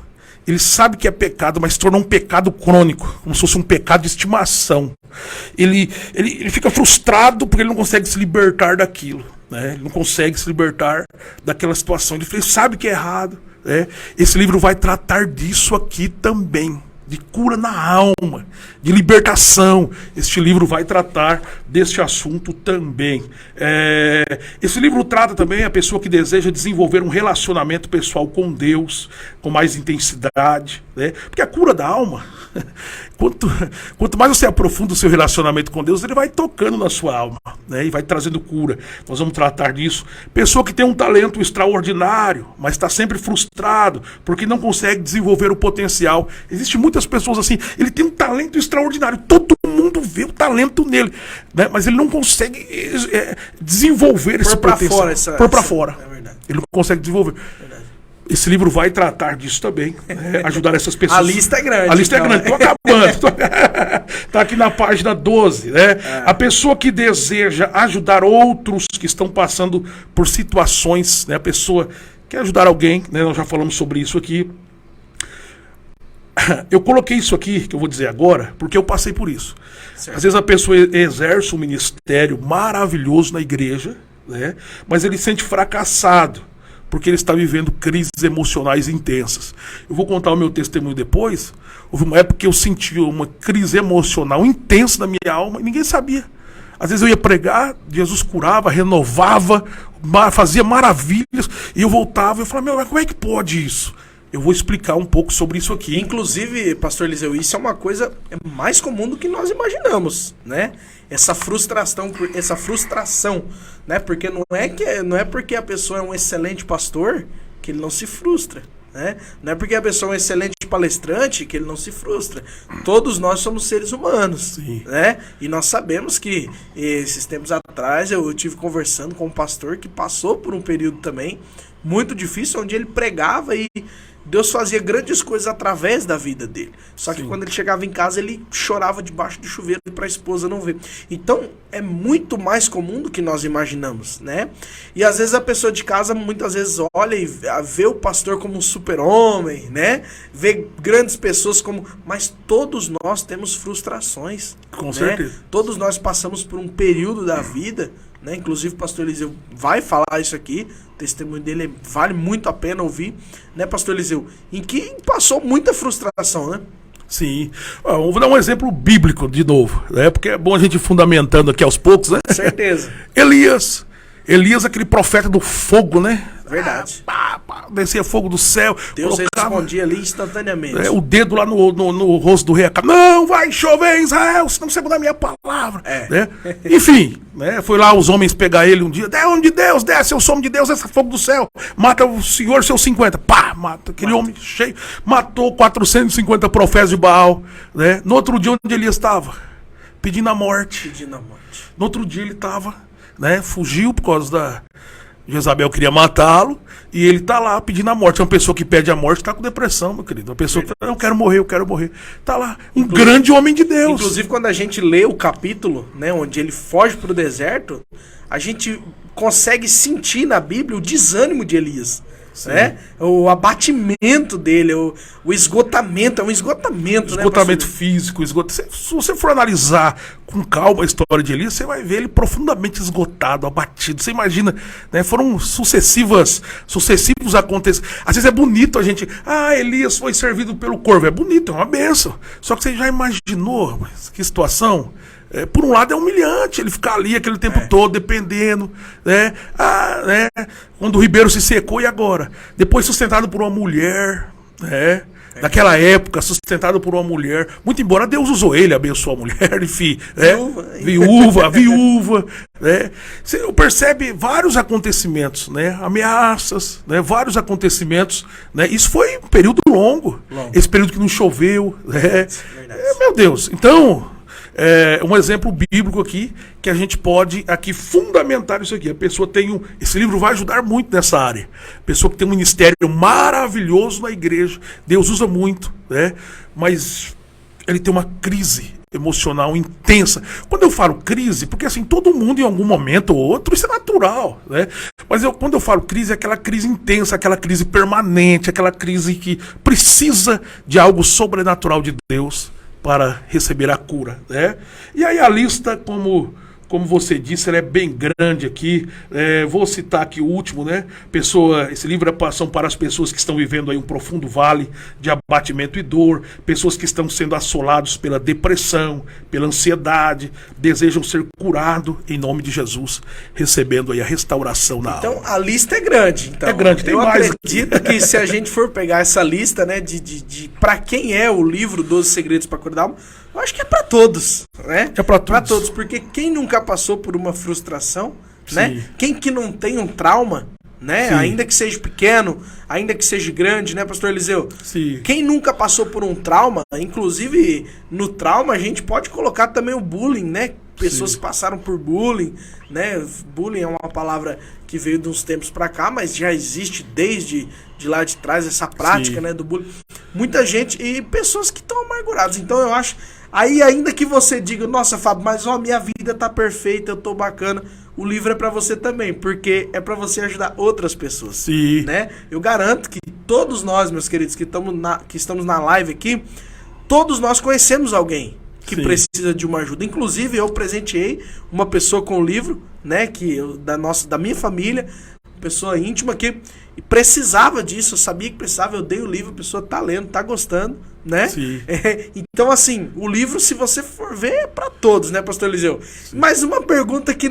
ele sabe que é pecado, mas se torna um pecado crônico, como se fosse um pecado de estimação. Ele fica frustrado porque ele não consegue se libertar daquilo, né? Ele não consegue se libertar daquela situação. Ele sabe que é errado, né? Esse livro vai tratar disso aqui também. De cura na alma, de libertação. Este livro vai tratar deste assunto também. Esse livro trata também a pessoa que deseja desenvolver um relacionamento pessoal com Deus, com mais intensidade, né? Porque a cura da alma, quanto mais você aprofunda o seu relacionamento com Deus, ele vai tocando na sua alma, né? E vai trazendo cura. Nós vamos tratar disso. Pessoa que tem um talento extraordinário, mas está sempre frustrado, porque não consegue desenvolver o potencial. Existe muitas pessoas assim, ele tem um talento extraordinário, todo mundo vê o talento nele, né? Mas ele não consegue desenvolver esse potencial. Pôr pra fora. É verdade. Ele não consegue desenvolver. Verdade. Esse livro vai tratar disso também, né? Ajudar essas pessoas. A lista é grande. A lista é grande, tô acabando. Tá aqui na página 12, né? A pessoa que deseja ajudar outros que estão passando por situações, né? A pessoa quer ajudar alguém, né? Nós já falamos sobre isso aqui. Eu coloquei isso aqui, que eu vou dizer agora, porque eu passei por isso. Certo. Às vezes a pessoa exerce um ministério maravilhoso na igreja, né? Mas ele se sente fracassado, porque ele está vivendo crises emocionais intensas. Eu vou contar o meu testemunho depois. Houve uma época que eu senti uma crise emocional intensa na minha alma e ninguém sabia. Às vezes eu ia pregar, Jesus curava, renovava, fazia maravilhas, e eu voltava e eu falava, mas como é que pode isso? Eu vou explicar um pouco sobre isso aqui. Inclusive, pastor Eliseu, isso é uma coisa mais comum do que nós imaginamos, né? Essa frustração, né? Porque não é porque a pessoa é um excelente pastor que ele não se frustra, né? Não é porque a pessoa é um excelente palestrante que ele não se frustra. Todos nós somos seres humanos, sim, né? E nós sabemos que esses tempos atrás eu tive conversando com um pastor que passou por um período também muito difícil, onde ele pregava e Deus fazia grandes coisas através da vida dele. Só que quando ele chegava em casa, ele chorava debaixo do chuveiro para a esposa não ver. Então, é muito mais comum do que nós imaginamos, né? E às vezes a pessoa de casa, muitas vezes, olha e vê o pastor como um super-homem, né? Vê grandes pessoas como... Mas todos nós temos frustrações. Com né? certeza. Todos nós passamos por um período da vida, né? Inclusive o pastor Eliseu vai falar isso aqui. O testemunho dele vale muito a pena ouvir, né, pastor Eliseu? Em que passou muita frustração, né? Sim. Vou dar um exemplo bíblico de novo, né? Porque é bom a gente ir fundamentando aqui aos poucos, né? Certeza. Elias, aquele profeta do fogo, né? Verdade. Descia fogo do céu. Deus respondia ali instantaneamente. O dedo lá no rosto do rei Acabe. Não vai chover em Israel, senão você mudar a minha palavra. Né? Enfim, né? Foi lá os homens pegar ele um dia. É homem de Deus, desce o som de Deus, esse fogo do céu. Mata o senhor, seus 50. Pá, mata aquele homem cheio. Matou 450 profetas de Baal. Né? No outro dia, onde Elias estava? Pedindo a morte. No outro dia ele estava, né? Fugiu por causa da... Jezabel queria matá-lo e ele tá lá pedindo a morte. Uma pessoa que pede a morte tá com depressão, meu querido. Uma pessoa que eu quero morrer. Tá lá, grande homem de Deus. Inclusive, quando a gente lê o capítulo, né, onde ele foge pro deserto, a gente consegue sentir na Bíblia o desânimo de Elias. Né? O abatimento dele, o esgotamento, é um esgotamento. Esgotamento físico, se você for analisar com calma a história de Elias, você vai ver ele profundamente esgotado, abatido. Você imagina, né? Foram sucessivos acontecimentos. Às vezes é bonito a gente, Elias foi servido pelo corvo, é bonito, é uma bênção. Só que você já imaginou, mas que situação? Por um lado é humilhante ele ficar ali aquele tempo todo dependendo, né? Quando o ribeiro se secou, e agora? Depois sustentado por uma mulher, né? Naquela época, sustentado por uma mulher, muito embora Deus usou ele, abençoou a mulher, enfim, viúva, né? Você percebe vários acontecimentos, né? Ameaças, né? Vários acontecimentos, né? Isso foi um período longo. Esse período que não choveu, né? Meu Deus, então... um exemplo bíblico aqui, que a gente pode aqui fundamentar isso aqui. A pessoa tem esse livro vai ajudar muito nessa área. A pessoa que tem um ministério maravilhoso na igreja, Deus usa muito, né? Mas ele tem uma crise emocional intensa. Quando eu falo crise, porque assim, todo mundo em algum momento ou outro, isso é natural, né? Mas quando eu falo crise, é aquela crise intensa, aquela crise permanente, aquela crise que precisa de algo sobrenatural de Deus para receber a cura, né? E aí a lista, como você disse, ela é bem grande aqui. Vou citar aqui o último, né? Esse livro são para as pessoas que estão vivendo aí um profundo vale de abatimento e dor, pessoas que estão sendo assolados pela depressão, pela ansiedade, desejam ser curados em nome de Jesus, recebendo aí a restauração na alma. Então a lista é grande. Então, é grande, tem mais. Eu acredito que se a gente for pegar essa lista, né, de para quem é o livro 12 Segredos para Cura da Alma, eu acho que é para todos, né? É para todos. Pra todos, porque quem nunca passou por uma frustração, né? Quem que não tem um trauma, né? Sim. Ainda que seja pequeno, ainda que seja grande, né, pastor Eliseu? Sim. Quem nunca passou por um trauma, inclusive no trauma a gente pode colocar também o bullying, né? Pessoas que passaram por bullying, né? Bullying é uma palavra que veio de uns tempos pra cá, mas já existe desde de lá de trás essa prática, né, do bullying. Muita gente e pessoas que estão amarguradas. Então eu acho, aí ainda que você diga, nossa, Fábio, mas minha vida tá perfeita, eu tô bacana, o livro é pra você também, porque é pra você ajudar outras pessoas. Sim. Né? Eu garanto que todos nós, meus queridos, que estamos na live aqui, todos nós conhecemos alguém que precisa de uma ajuda. Inclusive, eu presenteei uma pessoa com o livro, né, da minha família, pessoa íntima que precisava disso, eu sabia que precisava, eu dei o livro, a pessoa tá lendo, tá gostando, né? Então, assim, o livro, se você for ver, é pra todos, né, pastor Eliseu? Sim. Mas uma pergunta que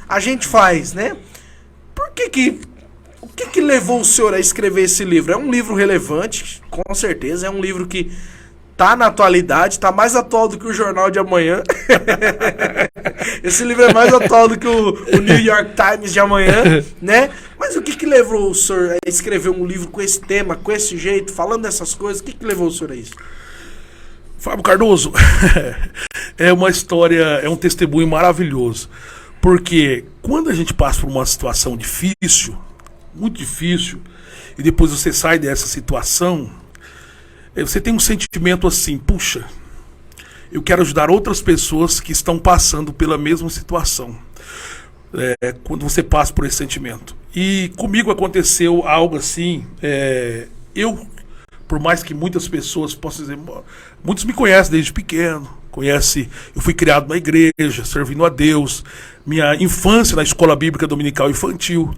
a gente faz, né? O que levou o senhor a escrever esse livro? É um livro relevante, com certeza, é um livro que tá na atualidade, tá mais atual do que o Jornal de Amanhã. Esse livro é mais atual do que o New York Times de amanhã, né? Mas o que levou o senhor a escrever um livro com esse tema, com esse jeito, falando dessas coisas? O que levou o senhor a isso? Fábio Cardoso, é uma história, é um testemunho maravilhoso. Porque quando a gente passa por uma situação difícil, muito difícil, e depois você sai dessa situação, você tem um sentimento assim, puxa, eu quero ajudar outras pessoas que estão passando pela mesma situação. Quando você passa por esse sentimento. E comigo aconteceu algo assim, eu, por mais que muitas pessoas possam dizer, muitos me conhecem desde pequeno, eu fui criado na igreja, servindo a Deus, minha infância na escola bíblica dominical infantil,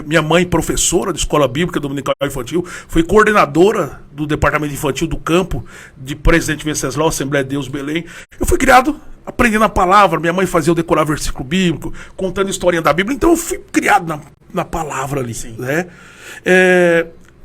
minha mãe professora de escola bíblica dominical infantil, foi coordenadora do departamento infantil do campo de Presidente Venceslau, Assembleia de Deus, Belém. Eu fui criado aprendendo a palavra, minha mãe fazia eu decorar versículo bíblico, contando historinha da Bíblia, então eu fui criado na palavra ali, né?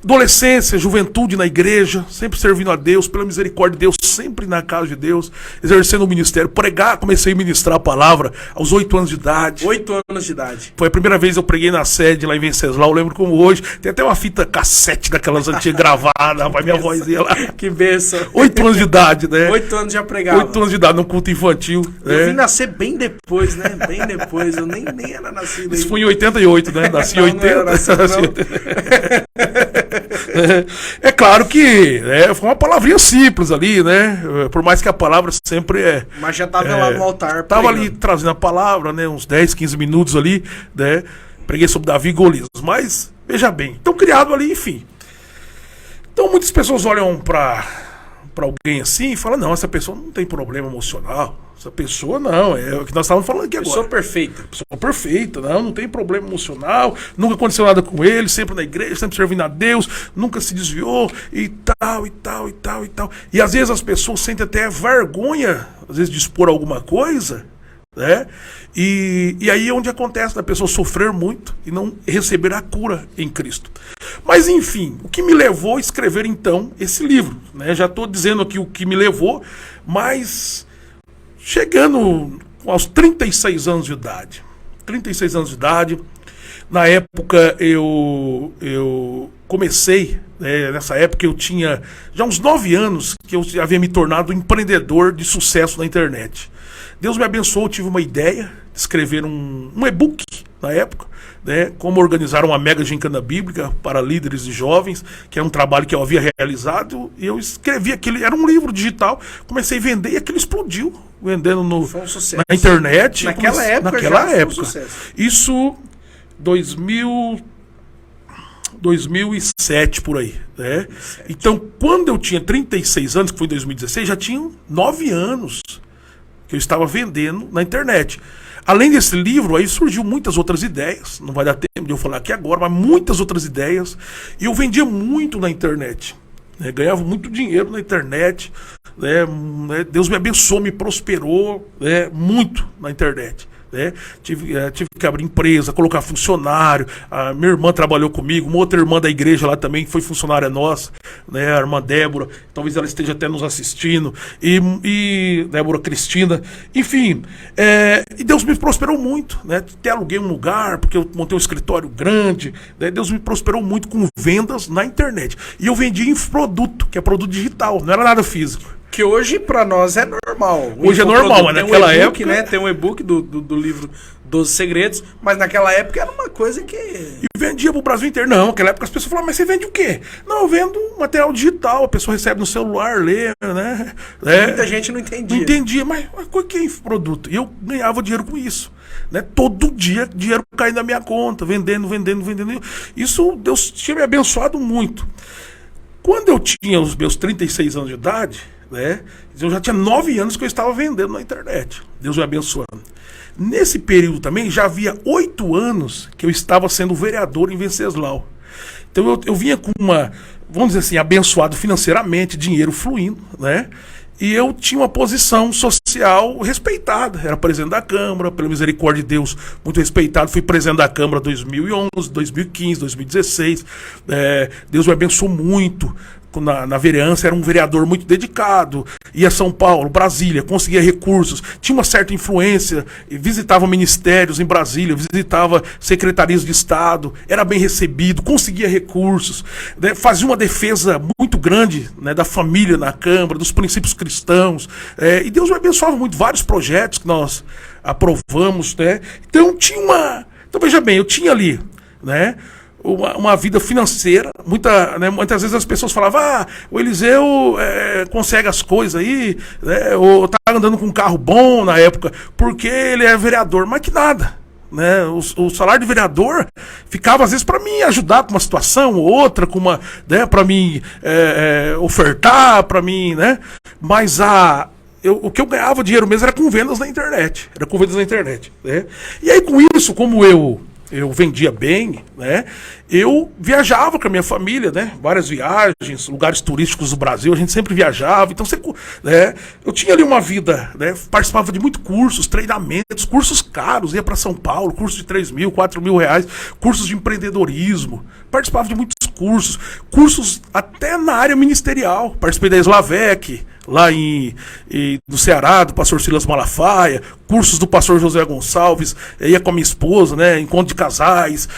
Adolescência, juventude na igreja, sempre servindo a Deus, pela misericórdia de Deus, sempre na casa de Deus, exercendo o ministério, pregar, comecei a ministrar a palavra aos 8 anos de idade. 8 anos de idade. Foi a primeira vez que eu preguei na sede lá em Venceslau, eu lembro como hoje, tem até uma fita cassete daquelas antigas gravadas, rapaz, minha voz ia lá. Que bênção. 8 anos de idade, né? 8 anos já pregava. 8 anos de idade, num culto infantil. Eu vim nascer bem depois, né? Bem depois, eu nem era nascido. Isso foi em 88, né? Nasci em 80. Não era nascido, É claro que foi uma palavrinha simples ali, né? Por mais que a palavra sempre Mas já estava lá no altar. Tava ali trazendo a palavra, né? Uns 10, 15 minutos ali, né? Preguei sobre Davi e Golias. Mas, veja bem, então criado ali, enfim. Então muitas pessoas olham para alguém assim e falam, não, essa pessoa não tem problema emocional. Essa pessoa não, é o que nós estávamos falando aqui agora. Pessoa perfeita. Pessoa perfeita, não tem problema emocional, nunca aconteceu nada com ele, sempre na igreja, sempre servindo a Deus, nunca se desviou e tal, e tal, e tal, e tal. E às vezes as pessoas sentem até vergonha, às vezes, de expor alguma coisa, né? E aí é onde acontece da pessoa sofrer muito e não receber a cura em Cristo. Mas enfim, o que me levou a escrever então esse livro, né? Já estou dizendo aqui o que me levou, mas chegando aos 36 anos de idade. 36 anos de idade. Na época eu comecei, nessa época eu tinha já uns 9 anos que eu havia me tornado um empreendedor de sucesso na internet. Deus me abençoou, eu tive uma ideia de escrever um e-book na época, né, como organizar uma mega gincana bíblica para líderes de jovens, que é um trabalho que eu havia realizado, e eu escrevi aquele, era um livro digital, comecei a vender e aquilo explodiu, vendendo na internet. Naquela época foi um sucesso. Isso 2007 por aí, né? Então, quando eu tinha 36 anos, que foi em 2016, já tinham 9 anos que eu estava vendendo na internet. Além desse livro, aí surgiu muitas outras ideias, não vai dar tempo de eu falar aqui agora, mas muitas outras ideias, e eu vendia muito na internet, né? Ganhava muito dinheiro na internet, né? Deus me abençoou, me prosperou, né? Muito na internet. Tive que abrir empresa, colocar funcionário. A minha irmã trabalhou comigo, uma outra irmã da igreja lá também, que foi funcionária nossa, né, a irmã Débora, talvez ela esteja até nos assistindo, e Débora Cristina, enfim, e Deus me prosperou muito, né? Até aluguei um lugar, porque eu montei um escritório grande, né? Deus me prosperou muito com vendas na internet, e eu vendia infoproduto, que é produto digital, não era nada físico. Que hoje pra nós é normal. Hoje é normal, mas naquela época, né? Tem um e-book do livro 12 Segredos, mas naquela época era uma coisa que... E vendia pro Brasil inteiro. Não, naquela época as pessoas falavam, mas você vende o quê? Não, eu vendo material digital, a pessoa recebe no celular, lê, né? Muita gente não entendia. Não entendia, mas o que é infoproduto? E eu ganhava dinheiro com isso, né? Todo dia, dinheiro caindo na minha conta, vendendo. Isso, Deus tinha me abençoado muito. Quando eu tinha os meus 36 anos de idade, né, eu já tinha 9 anos que eu estava vendendo na internet. Deus me abençoando. Nesse período também, já havia 8 anos que eu estava sendo vereador em Venceslau. Então eu vinha com uma, vamos dizer assim, abençoado financeiramente, dinheiro fluindo, né? E eu tinha uma posição social respeitada. Era presidente da Câmara, pela misericórdia de Deus, muito respeitado. Fui presidente da Câmara 2011, 2015, 2016. Deus me abençoou muito. Na vereança, era um vereador muito dedicado, ia a São Paulo, Brasília, conseguia recursos, tinha uma certa influência, visitava ministérios em Brasília, visitava secretarias de Estado, era bem recebido, conseguia recursos, né, fazia uma defesa muito grande, né, da família na Câmara, dos princípios cristãos, e Deus me abençoava muito, vários projetos que nós aprovamos, né? Então veja bem, eu tinha ali, né, uma vida financeira. Muitas vezes as pessoas falavam, o Eliseu consegue as coisas aí, né, ou tá andando com um carro bom na época, porque ele é vereador. Mas que nada. Né? O salário de vereador ficava às vezes para mim ajudar com uma situação ou outra, com uma, né, para mim ofertar, para mim, né? Mas o que eu ganhava dinheiro mesmo era com vendas na internet. Né? E aí com isso, como eu vendia bem, né? Eu viajava com a minha família, né? Várias viagens, lugares turísticos do Brasil, a gente sempre viajava. Então, né? Eu tinha ali uma vida, né? Participava de muitos cursos, treinamentos, cursos caros, ia para São Paulo, cursos de 3 mil, 4 mil reais, cursos de empreendedorismo. Participava de muitos cursos até na área ministerial. Participei da Slavec, lá no Ceará, do pastor Silas Malafaia, cursos do pastor José Gonçalves, ia com a minha esposa, né, encontro de casais,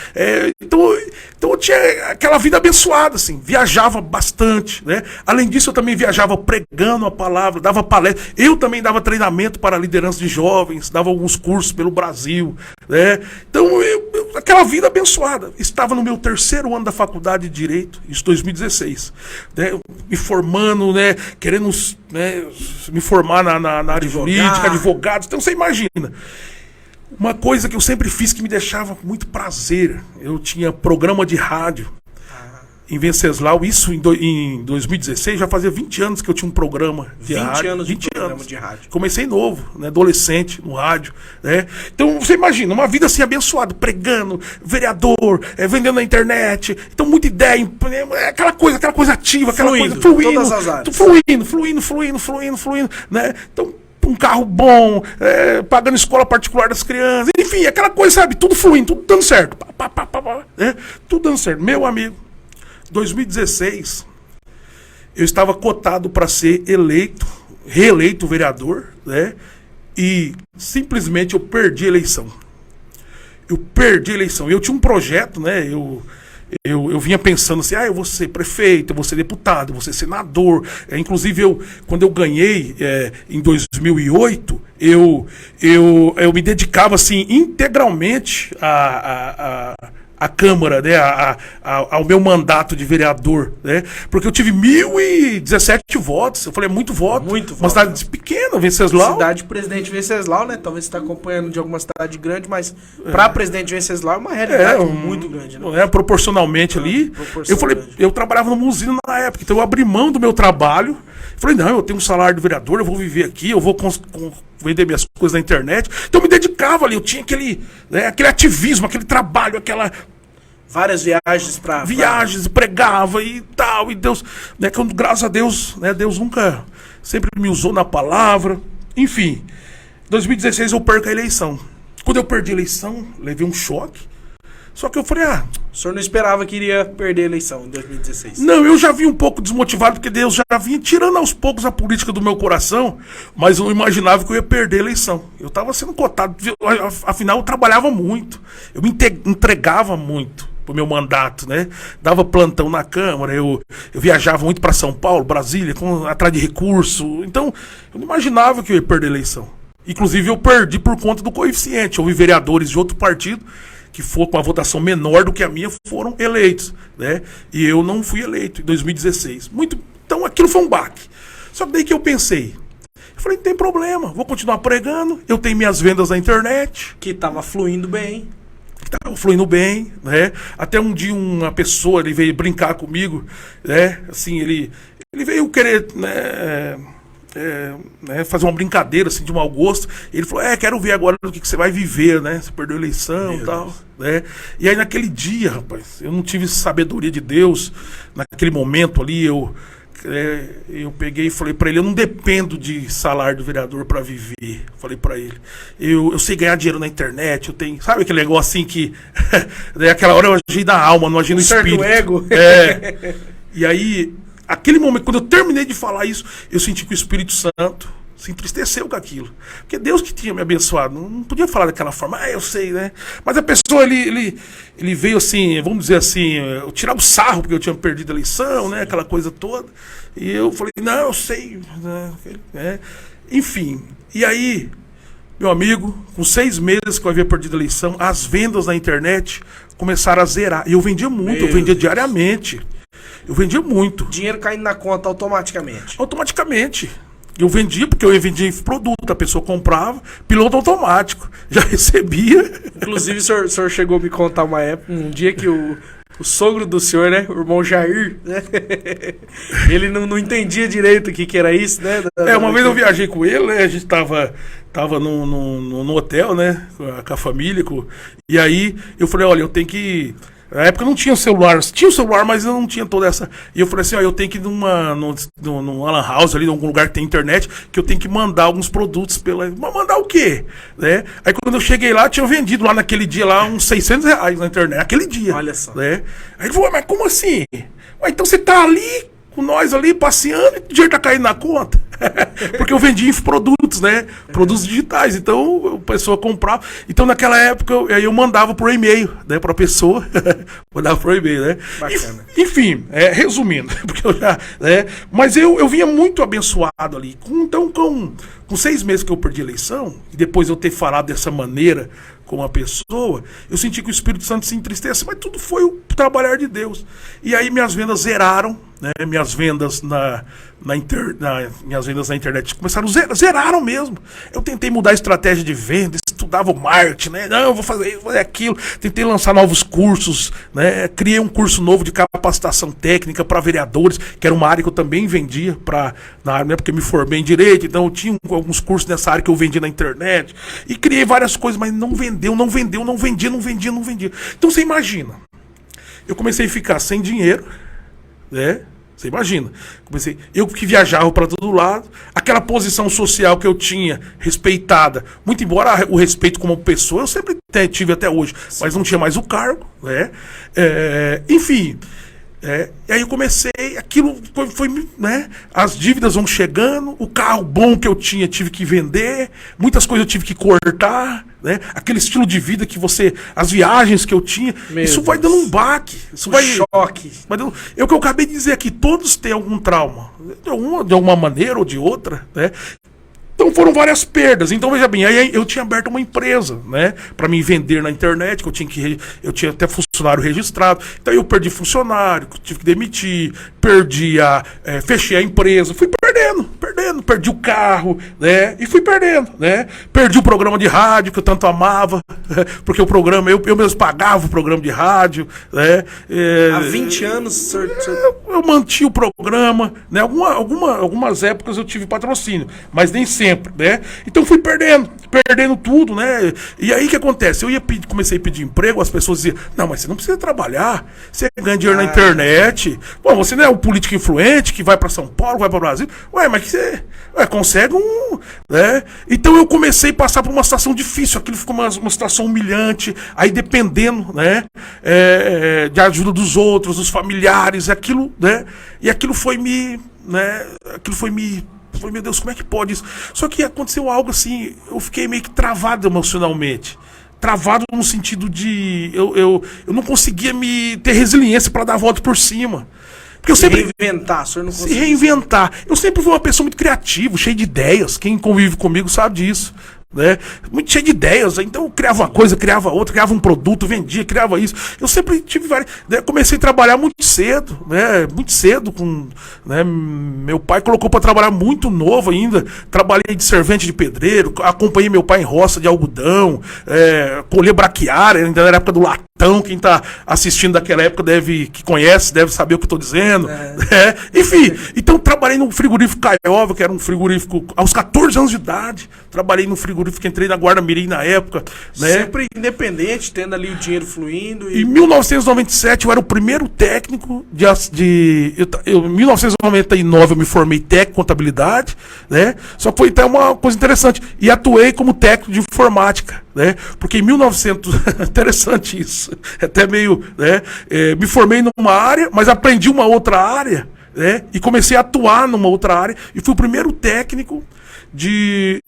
então eu tinha aquela vida abençoada, assim, viajava bastante, né, além disso eu também viajava pregando a palavra, dava palestra, eu também dava treinamento para a liderança de jovens, dava alguns cursos pelo Brasil, né, então aquela vida abençoada. Estava no meu 3º ano da faculdade de Direito, isso 2016, né, me formando, né, querendo, né, me formar na área jurídica, advogado. Então você imagina, uma coisa que eu sempre fiz que me deixava muito prazer, eu tinha programa de rádio em Venceslau, isso em 2016, já fazia 20 anos que eu tinha um programa de rádio. 20 anos de rádio. Comecei novo, né, adolescente, no rádio, né? Então você imagina, uma vida assim abençoada, pregando, vereador, vendendo na internet, então muita ideia, aquela coisa ativa, aquela coisa fluindo, todas as áreas. Fluindo, né? Então um carro bom, pagando escola particular das crianças, enfim, aquela coisa, sabe, tudo fluindo, tudo dando certo, né? Tudo dando certo. Meu amigo, 2016, eu estava cotado para ser reeleito vereador, né? E simplesmente eu perdi a eleição. Eu tinha um projeto, né? Eu vinha pensando assim, eu vou ser prefeito, eu vou ser deputado, eu vou ser senador. Inclusive, quando eu ganhei em 2008, eu me dedicava assim, integralmente a Câmara, né, ao meu mandato de vereador, né, porque eu tive 1.017 votos, eu falei, é muito voto, uma cidade pequena, Venceslau. Cidade Presidente Venceslau, né, talvez você está acompanhando de alguma cidade grande, mas para Presidente Venceslau é uma realidade muito grande, né? Proporcionalmente ali, eu falei, eu trabalhava numa usina na época, então eu abri mão do meu trabalho, falei, não, eu tenho um salário de vereador, eu vou viver aqui, eu vou vender minhas coisas na internet. Então eu me dedicava ali, eu tinha aquele ativismo, aquele trabalho, várias viagens viagens, pregava e tal, e Deus, né, graças a Deus, né, Deus nunca sempre me usou na palavra. Enfim, 2016 eu perco a eleição. Quando eu perdi a eleição, levei um choque. Só que eu falei, o senhor não esperava que iria perder a eleição em 2016? Não, eu já vim um pouco desmotivado, porque Deus já vinha tirando aos poucos a política do meu coração, mas eu não imaginava que eu ia perder a eleição. Eu estava sendo cotado, afinal eu trabalhava muito, eu me entregava muito pro meu mandato, né? Dava plantão na Câmara, eu viajava muito para São Paulo, Brasília, atrás de recurso, então eu não imaginava que eu ia perder a eleição. Inclusive eu perdi por conta do coeficiente, houve vereadores de outro partido que foram com uma votação menor do que a minha, foram eleitos, né? E eu não fui eleito em 2016. Então aquilo foi um baque. Só que daí que eu pensei, eu falei, não tem problema, vou continuar pregando, eu tenho minhas vendas na internet. Que estava fluindo bem. Né? Até um dia uma pessoa, ele veio brincar comigo, né? Assim, ele veio querer, né, fazer uma brincadeira assim, de mau gosto. Ele falou, quero ver agora do que você vai viver, né? Você perdeu a eleição e tal, né? E aí naquele dia, rapaz, eu não tive sabedoria de Deus. Naquele momento ali, eu peguei e falei pra ele, eu não dependo de salário do vereador pra viver. Falei pra ele, eu sei ganhar dinheiro na internet, eu tenho, sabe aquele negócio assim que aquela hora eu agi na alma, não agi no espírito. Certo ego. E aí, aquele momento, quando eu terminei de falar isso, eu senti que o Espírito Santo se entristeceu com aquilo. Porque Deus que tinha me abençoado, não podia falar daquela forma, eu sei, né? Mas a pessoa, ele veio assim, vamos dizer assim, eu tirava o sarro porque eu tinha perdido a eleição, né? Aquela coisa toda. E eu falei, não, eu sei, né? Enfim, e aí, Meu amigo, com 6 meses que eu havia perdido a eleição, as vendas na internet começaram a zerar. E eu vendia muito, eu vendia diariamente. Eu vendia muito. Dinheiro caindo na conta automaticamente. Automaticamente. Eu vendia, porque eu vendia produto, a pessoa comprava, piloto automático. Já recebia. Inclusive, o senhor chegou a me contar uma época, um dia que o sogro do senhor, né, o irmão Jair, né, ele não entendia direito o que era isso, né? Uma vez eu viajei com ele, né, a gente tava no hotel, né, com a família, e aí eu falei, olha, eu tenho que... Na época não tinha celular, tinha o celular, mas eu não tinha toda essa... E eu falei assim, ó, eu tenho que ir numa lan house ali, em algum lugar que tem internet, que eu tenho que mandar alguns produtos pela... Mas mandar o quê? Né? Aí quando eu cheguei lá, tinha vendido lá naquele dia lá uns R$600 na internet, aquele dia. Olha só. Né? Aí ele falou, mas como assim? Ué, então você tá ali, com nós ali, passeando, e o dinheiro tá caindo na conta? Porque eu vendia infoprodutos, né? Produtos digitais. Então, a pessoa comprava. Então, naquela época, eu mandava por e-mail, né? Pra pessoa. Mandava por e-mail, né? Bacana. Enfim, resumindo. Porque eu já, né? Mas eu vinha muito abençoado ali. Então, com 6 meses que eu perdi a eleição, e depois eu ter falado dessa maneira com uma pessoa, eu senti que o Espírito Santo se entristece, mas tudo foi o trabalhar de Deus. E aí minhas vendas zeraram, né? Minhas vendas minhas vendas na internet começaram zeraram mesmo. Eu tentei mudar a estratégia de venda, estudava o marketing, né? Não, eu vou fazer isso, vou fazer aquilo. Tentei lançar novos cursos, né? Criei um curso novo de capacitação técnica para vereadores, que era uma área que eu também vendia na área, né? Porque eu me formei em direito, então eu tinha alguns cursos nessa área que eu vendia na internet. E criei várias coisas, mas não vendia. Então você imagina, eu comecei a ficar sem dinheiro, né? Você imagina, eu que viajava para todo lado, aquela posição social que eu tinha, respeitada, muito embora o respeito como pessoa, eu sempre tive até hoje, mas não tinha mais o cargo, né? Enfim, e aí eu comecei, aquilo foi, né? As dívidas vão chegando, o carro bom que eu tinha tive que vender, muitas coisas eu tive que cortar, né? Aquele estilo de vida que as viagens que eu tinha, isso vai dando um baque, isso vai choque. O que eu acabei de dizer aqui, todos têm algum trauma, de alguma maneira ou de outra, né? Então foram várias perdas. Então veja bem, aí eu tinha aberto uma empresa, né, para me vender na internet, que eu tinha até funcionário registrado. Então eu perdi funcionário, tive que demitir, fechei a empresa, fui perdendo, perdi o carro, né, e fui perdendo, né? Perdi o programa de rádio que eu tanto amava, porque o programa eu mesmo pagava o programa de rádio, né? Há 20 anos, eu mantinha o programa, né? Algumas épocas eu tive patrocínio, mas nem sempre, né? Então fui perdendo tudo, né? E aí o que acontece? Comecei a pedir emprego, as pessoas diziam, não, mas você não precisa trabalhar, você ganha dinheiro na internet, bom, você não é um político influente que vai para São Paulo, vai para o Brasil, mas que você consegue né? Então eu comecei a passar por uma situação difícil, aquilo ficou uma situação humilhante, aí dependendo, né? De ajuda dos outros, dos familiares, aquilo, né? E aquilo foi meu Deus, como é que pode isso? Só que aconteceu algo assim, eu fiquei meio que travado emocionalmente. Travado no sentido de... Eu não conseguia ter resiliência para dar a volta por cima. Porque eu sempre... Reinventar, o senhor não conseguia. Se reinventar. Eu sempre fui uma pessoa muito criativa, cheia de ideias. Quem convive comigo sabe disso. Né? Muito cheio de ideias, então eu criava uma coisa, criava outra, criava um produto, vendia, criava isso. Eu sempre tive várias. Né? Comecei a trabalhar muito cedo, né? Muito cedo. Né? Meu pai colocou para trabalhar muito novo ainda. Trabalhei de servente de pedreiro, acompanhei meu pai em roça de algodão, colher braquiária, ainda na época do latão. Quem está assistindo daquela época que conhece, deve saber o que eu estou dizendo. Enfim, então trabalhei no frigorífico Caiova, que era um frigorífico aos 14 anos de idade. Trabalhei no frigorífico, entrei na Guarda Mirim na época. Né? Sempre independente, tendo ali o dinheiro fluindo. Em 1997 eu era o primeiro técnico em 1999 eu me formei técnico em contabilidade, né? Só que foi até uma coisa interessante. E atuei como técnico de informática, né? Porque em 1900... interessante isso. Até meio... Né? Me formei numa área, mas aprendi uma outra área, né? E comecei a atuar numa outra área. E fui o primeiro técnico de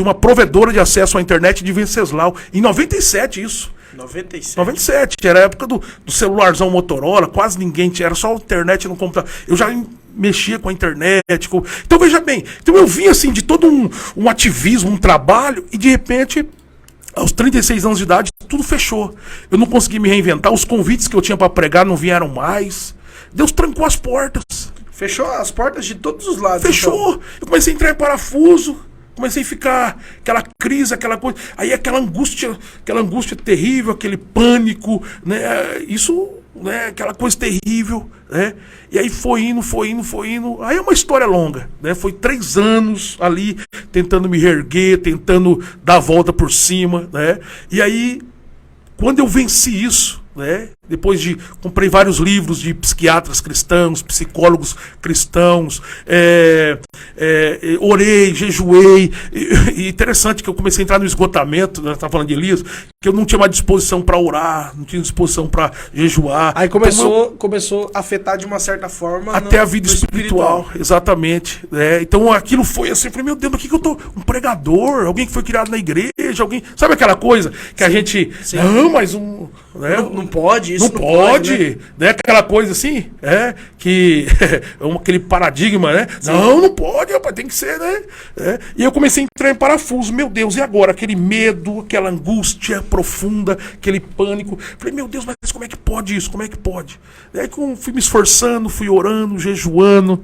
uma provedora de acesso à internet de Venceslau. Em 97 isso. 97, era a época do celularzão Motorola, quase ninguém tinha, era só a internet no computador. Eu já mexia com a internet. Então veja bem, então eu vim assim de todo um ativismo, um trabalho, e de repente, aos 36 anos de idade, tudo fechou. Eu não consegui me reinventar, os convites que eu tinha para pregar não vieram mais. Deus trancou as portas. Fechou as portas de todos os lados. Fechou. Então. Eu comecei a entrar em parafuso. Comecei a ficar aquela crise, aquela coisa. Aí aquela angústia terrível, aquele pânico, né? Isso, né? Aquela coisa terrível, né? E aí foi indo. Aí é uma história longa, né? Foi 3 anos ali tentando me reerguer, tentando dar a volta por cima, né? E aí, quando eu venci isso, né? Depois de comprei vários livros de psiquiatras cristãos, psicólogos cristãos, orei, jejuei, e interessante que eu comecei a entrar no esgotamento, né? Estava falando de Elias, que eu não tinha mais disposição para orar, não tinha disposição para jejuar. Aí começou a afetar de uma certa forma até a vida espiritual, exatamente, né? Então aquilo foi assim, eu falei, meu Deus, mas que eu tô um alguém que foi criado na igreja, alguém, sabe aquela coisa que a gente, não, mas né? Não pode, isso não pode, né? Aquela coisa assim, que aquele paradigma, né? Sim. Não pode, rapaz, tem que ser, né? E eu comecei a entrar em parafuso, meu Deus, e agora? Aquele medo, aquela angústia profunda, aquele pânico. Falei, meu Deus, mas como é que pode isso? Como é que pode? Aí fui me esforçando, fui orando, jejuando,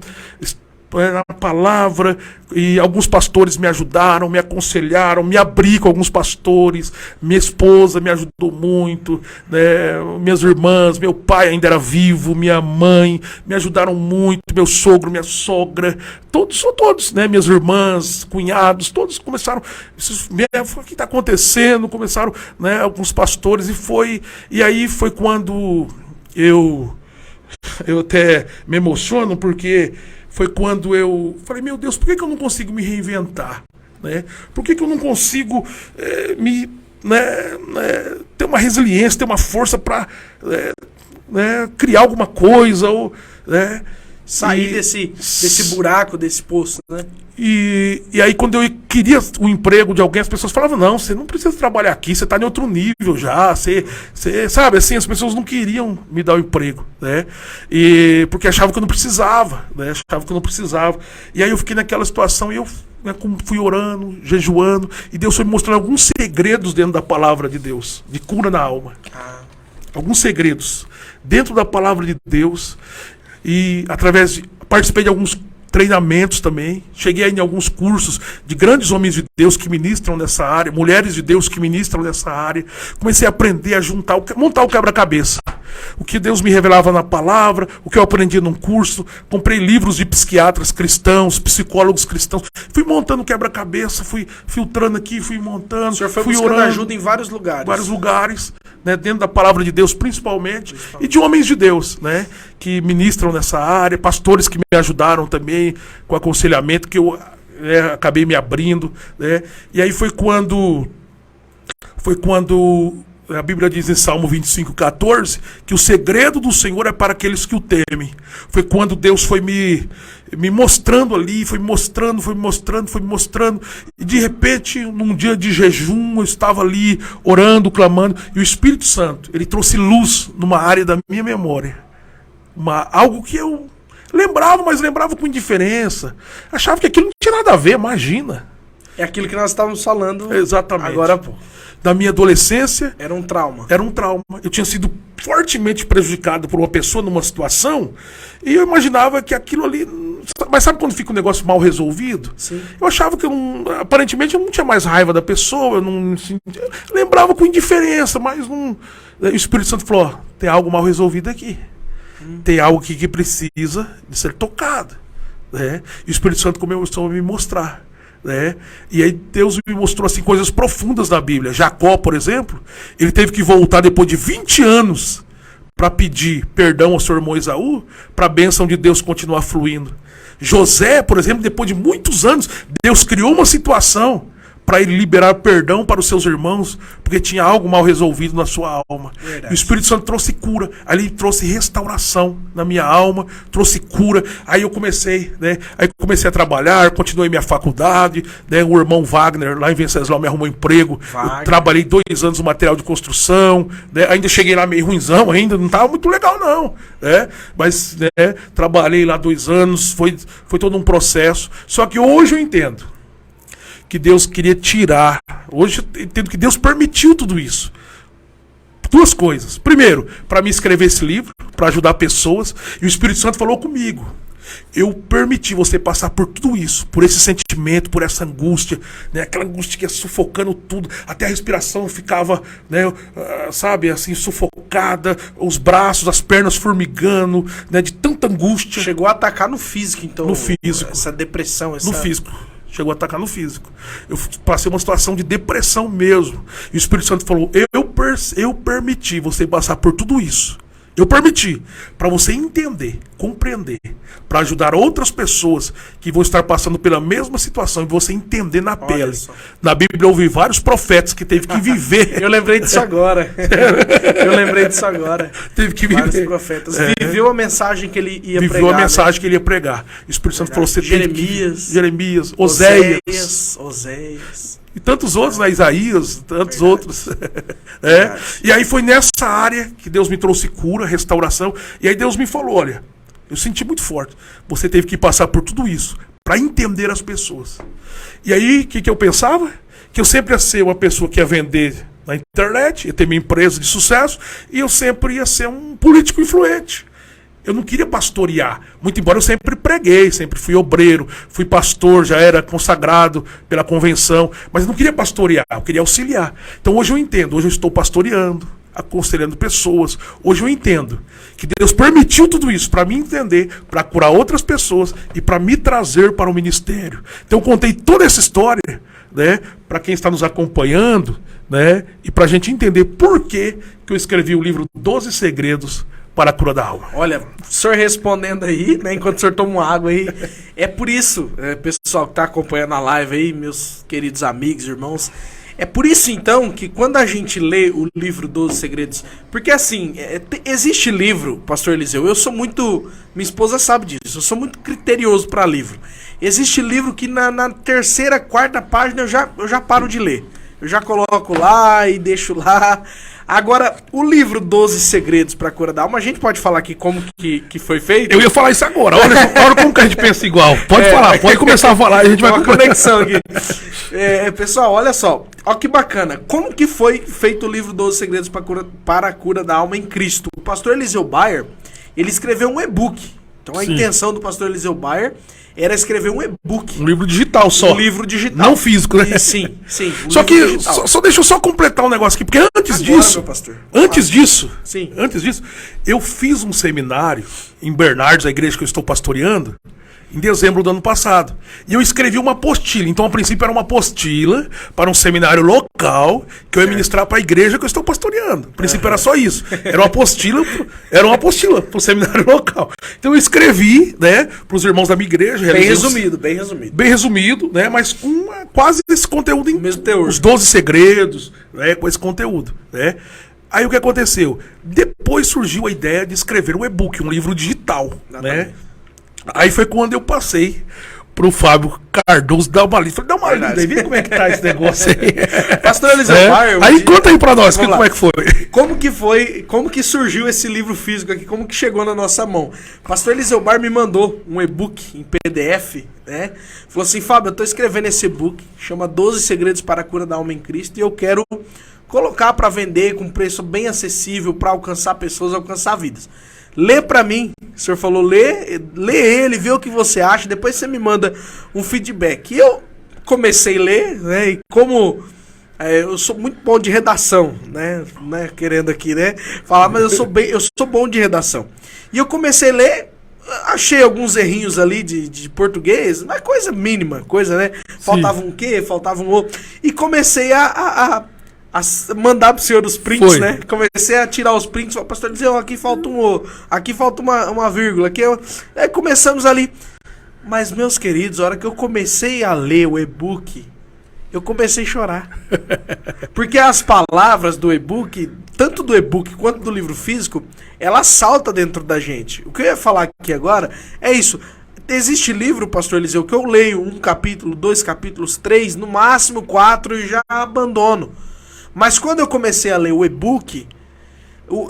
na palavra, e alguns pastores me ajudaram, me aconselharam, me abri com alguns pastores, minha esposa me ajudou muito, né? Minhas irmãs, meu pai ainda era vivo, minha mãe me ajudaram muito, meu sogro, minha sogra, todos, né? Minhas irmãs, cunhados, todos começaram, o que está acontecendo? Começaram, né? Alguns pastores, e aí foi quando eu até me emociono, porque foi quando eu falei, meu Deus, por que eu não consigo me reinventar? Né? Por que eu não consigo ter uma resiliência, ter uma força para criar alguma coisa? Ou, né? Sair desse buraco, desse poço, né? E aí quando eu queria o emprego de alguém, as pessoas falavam, não, você não precisa trabalhar aqui, você está em outro nível já, você sabe, assim, as pessoas não queriam me dar o emprego, né? Porque achavam que eu não precisava, né? E aí eu fiquei naquela situação e eu fui orando, jejuando, e Deus foi me mostrando alguns segredos dentro da palavra de Deus, de cura na alma. Alguns segredos dentro da palavra de Deus. E participei de alguns treinamentos também, cheguei em alguns cursos de grandes homens de Deus que ministram nessa área, mulheres de Deus que ministram nessa área. Comecei a aprender a montar o quebra-cabeça. O que Deus me revelava na palavra, o que eu aprendi num curso, comprei livros de psiquiatras cristãos, psicólogos cristãos, fui montando o quebra-cabeça, fui filtrando aqui, fui montando, o senhor foi fui buscando orando, ajuda em vários lugares. Né, dentro da palavra de Deus, principalmente, e de homens de Deus, né, que ministram nessa área, pastores que me ajudaram também com aconselhamento, que eu acabei me abrindo, né, e aí foi quando a Bíblia diz em Salmo 25:14 que o segredo do Senhor é para aqueles que o temem. Foi quando Deus foi me mostrando ali, foi me mostrando, e de repente, num dia de jejum, eu estava ali orando, clamando, e o Espírito Santo, ele trouxe luz numa área da minha memória, algo que eu lembrava, mas lembrava com indiferença, achava que aquilo não tinha nada a ver, imagina. É aquilo que nós estávamos falando. Exatamente. Agora, pô. Da minha adolescência. Era um trauma. Eu tinha sido fortemente prejudicado por uma pessoa numa situação, e eu imaginava que aquilo ali... Mas sabe quando fica um negócio mal resolvido? Sim. Eu achava que aparentemente eu não tinha mais raiva da pessoa, eu lembrava com indiferença, mas não... O Espírito Santo falou, ó, tem algo mal resolvido aqui. Tem algo aqui que precisa de ser tocado. Né? E o Espírito Santo começou a me mostrar. Né? E aí Deus me mostrou assim, coisas profundas da Bíblia. Jacó, por exemplo, ele teve que voltar depois de 20 anos para pedir perdão ao seu irmão Esaú, para a bênção de Deus continuar fluindo. José, por exemplo, depois de muitos anos, Deus criou uma situação para ele liberar perdão para os seus irmãos, porque tinha algo mal resolvido na sua alma. Verdade. E o Espírito Santo trouxe cura, ali ele trouxe restauração na minha alma, trouxe cura. Aí eu comecei, né? Aí comecei a trabalhar, continuei minha faculdade, né? O irmão Wagner, lá em Venceslau, me arrumou emprego. Eu trabalhei 2 anos no material de construção, né? Ainda cheguei lá meio ruinzão, ainda não estava muito legal não, né? Mas, né, trabalhei lá 2 anos, foi todo um processo. Só que hoje eu entendo que Deus queria tirar. Hoje eu entendo que Deus permitiu tudo isso. 2 coisas. Primeiro, para me escrever esse livro, para ajudar pessoas. E o Espírito Santo falou comigo. Eu permiti você passar por tudo isso, por esse sentimento, por essa angústia, né? Aquela angústia que ia sufocando tudo, até a respiração ficava, né, sabe, assim, sufocada, os braços, as pernas formigando, né, de tanta angústia. Chegou a atacar no físico, então. No físico. Essa depressão. No físico. Chegou a atacar no físico. Eu passei uma situação de depressão mesmo. E o Espírito Santo falou, eu permiti você passar por tudo isso. Eu permiti, para você entender, compreender, para ajudar outras pessoas que vão estar passando pela mesma situação e você entender na pele. Na Bíblia eu ouvi vários profetas que teve que viver. Eu lembrei disso agora. Teve que viver. Vários profetas. Viveu a mensagem que ele ia pregar. Viveu a mensagem que ele ia pregar. O Espírito Santo falou, você Jeremias, Oséias. E tantos outros, né? Isaías, tantos outros. E aí foi nessa área que Deus me trouxe cura, restauração. E aí Deus me falou, olha, eu senti muito forte. Você teve que passar por tudo isso para entender as pessoas. E aí, o que eu pensava? Que eu sempre ia ser uma pessoa que ia vender na internet, ia ter minha empresa de sucesso, e eu sempre ia ser um político influente. Eu não queria pastorear, muito embora eu sempre preguei, sempre fui obreiro, fui pastor, já era consagrado pela convenção, mas eu não queria pastorear, eu queria auxiliar. Então hoje eu entendo, hoje eu estou pastoreando, aconselhando pessoas. Hoje eu entendo que Deus permitiu tudo isso para me entender, para curar outras pessoas e para me trazer para o ministério. Então eu contei toda essa história, né, para quem está nos acompanhando, né, e para a gente entender por que eu escrevi o livro 12 Segredos para a Cura da Alma. Olha, o senhor respondendo aí, né, enquanto o senhor toma uma água aí, é por isso, pessoal que está acompanhando a live aí, meus queridos amigos, irmãos, é por isso então que quando a gente lê o livro 12 Segredos, porque assim, existe livro, pastor Eliseu, eu sou muito, minha esposa sabe disso, eu sou muito criterioso para livro. Existe livro que na terceira, quarta página eu já paro de ler. Eu já coloco lá e deixo lá. Agora, o livro 12 Segredos para a Cura da Alma, a gente pode falar aqui como que foi feito? Eu ia falar isso agora. Olha como que a gente pensa igual. Pode falar, pode começar a falar. A gente vai uma conexão aqui. Pessoal, olha só. Olha que bacana. Como que foi feito o livro 12 Segredos para a Cura da Alma em Cristo? O pastor Eliseu Bayer, ele escreveu um e-book. Então a intenção do pastor Eliseu Bayer era escrever um e-book. Um livro digital só. Um livro digital. Não físico, né? Sim. Só que, só deixa eu só completar um negócio aqui, porque antes disso, eu fiz um seminário em Bernardes, a igreja que eu estou pastoreando, em dezembro do ano passado. E eu escrevi uma apostila. Então, a princípio, era uma apostila para um seminário local que eu ia ministrar para a igreja que eu estou pastoreando. A princípio, era só isso. Era uma apostila para o seminário local. Então, eu escrevi, né, para os irmãos da minha igreja. Bem resumido, né, mas com quase esse conteúdo em mesmo teor. Os 12 segredos, né, com esse conteúdo, né. Aí, o que aconteceu? Depois surgiu a ideia de escrever um e-book, um livro digital, né. Aí foi quando eu passei pro Fábio Cardoso dar uma lida. Falei, dá uma lida aí, vê como é que tá esse negócio aí. Pastor Eliseu Bayer, aí conta aí pra nós, como é que foi. Como que surgiu esse livro físico aqui, como que chegou na nossa mão. Pastor Eliseu Bayer me mandou um e-book em PDF, né? Falou assim, Fábio, eu tô escrevendo esse e-book, chama 12 Segredos para a Cura da Alma em Cristo, e eu quero colocar para vender com preço bem acessível para alcançar pessoas, alcançar vidas. Lê pra mim, o senhor falou, lê ele, vê o que você acha, depois você me manda um feedback. E eu comecei a ler, né, e como eu sou muito bom de redação, né, querendo aqui, né, falar, mas eu sou bom de redação. E eu comecei a ler, achei alguns errinhos ali de português, mas coisa mínima, né, faltava um quê, faltava um outro, e comecei a mandar pro senhor os prints, né? Comecei a tirar os prints, falei, pastor Eliseu, aqui falta uma vírgula, aqui aí começamos ali. Mas, meus queridos, a hora que eu comecei a ler o e-book, eu comecei a chorar. Porque as palavras do e-book, tanto do e-book quanto do livro físico, ela salta dentro da gente. O que eu ia falar aqui agora é isso. Existe livro, pastor Eliseu, que eu leio 1 capítulo, 2 capítulos, 3, no máximo 4 e já abandono. Mas quando eu comecei a ler o e-book,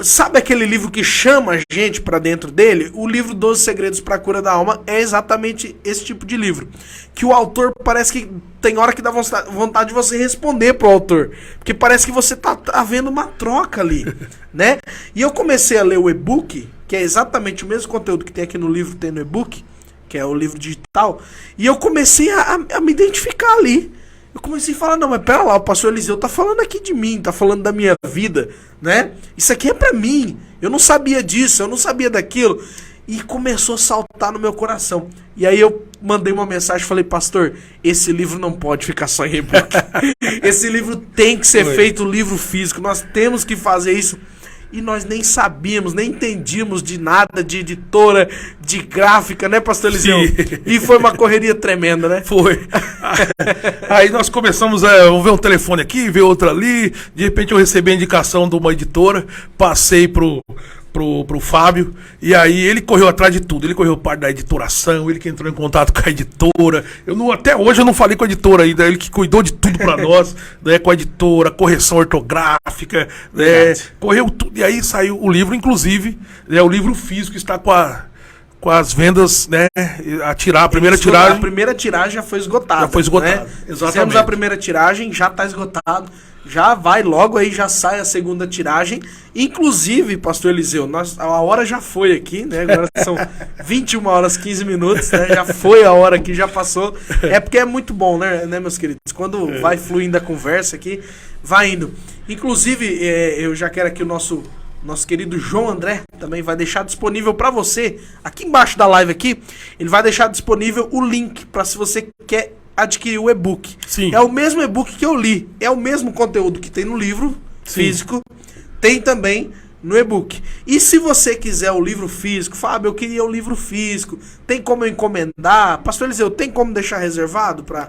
sabe aquele livro que chama a gente pra dentro dele? O livro 12 Segredos para a Cura da Alma é exatamente esse tipo de livro. Que o autor parece que tem hora que dá vontade de você responder pro autor. Porque parece que você tá havendo uma troca ali, né? E eu comecei a ler o e-book, que é exatamente o mesmo conteúdo que tem aqui no livro, tem no e-book, que é o livro digital. E eu comecei a me identificar ali. Eu comecei a falar, não, mas pera lá, o pastor Eliseu tá falando aqui de mim, tá falando da minha vida, né? Isso aqui é pra mim. Eu não sabia disso, eu não sabia daquilo. E começou a saltar no meu coração. E aí eu mandei uma mensagem e falei, pastor, esse livro não pode ficar só em e-book. Esse livro tem que ser feito livro físico. Nós temos que fazer isso. E nós nem sabíamos, nem entendíamos de nada, de editora, de gráfica, né, pastor Eliseu? E foi uma correria tremenda, né? Foi. Aí nós começamos a ver um telefone aqui, ver outro ali. De repente eu recebi a indicação de uma editora, passei pro Fábio, e aí ele correu atrás de tudo. Ele correu parte da editoração, ele que entrou em contato com a editora. Até hoje eu não falei com a editora ainda, ele que cuidou de tudo pra nós, né, com a editora, correção ortográfica, né, correu tudo. E aí saiu o livro, inclusive, né, o livro físico está com as vendas, né, a primeira tiragem. A primeira tiragem já foi esgotada. Já foi esgotada, né? exatamente. Fizemos a primeira tiragem, já está esgotado. Já vai logo aí, já sai a segunda tiragem. Inclusive, pastor Eliseu, a hora já foi aqui, né? Agora são 21 horas 15 minutos, né? Já foi a hora aqui, já passou. É porque é muito bom, né, meus queridos? Quando vai fluindo a conversa aqui, vai indo. Inclusive, eu já quero aqui o nosso querido João André também vai deixar disponível para você, aqui embaixo da live aqui, ele vai deixar disponível o link para se você quer adquirir o e-book. Sim. É o mesmo e-book que eu li, é o mesmo conteúdo que tem no livro físico, tem também no e-book. E se você quiser o livro físico, Fábio, eu queria o livro físico, tem como eu encomendar? Pastor Eliseu, tem como deixar reservado para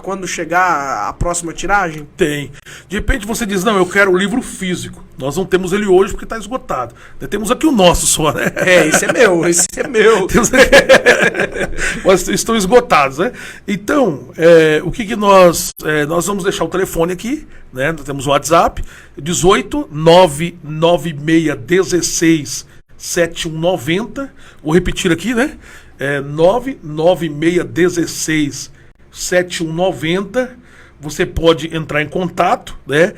quando chegar a próxima tiragem? Tem. De repente você diz, não, eu quero o livro físico. Nós não temos ele hoje porque está esgotado. Temos aqui o nosso só, né? Esse é meu, esse é meu. Mas estão esgotados, né? Então, o que nós vamos deixar o telefone aqui, né? Nós temos o WhatsApp, 18 99616 7190. Vou repetir aqui, né? 99616 7190. Você pode entrar em contato, né?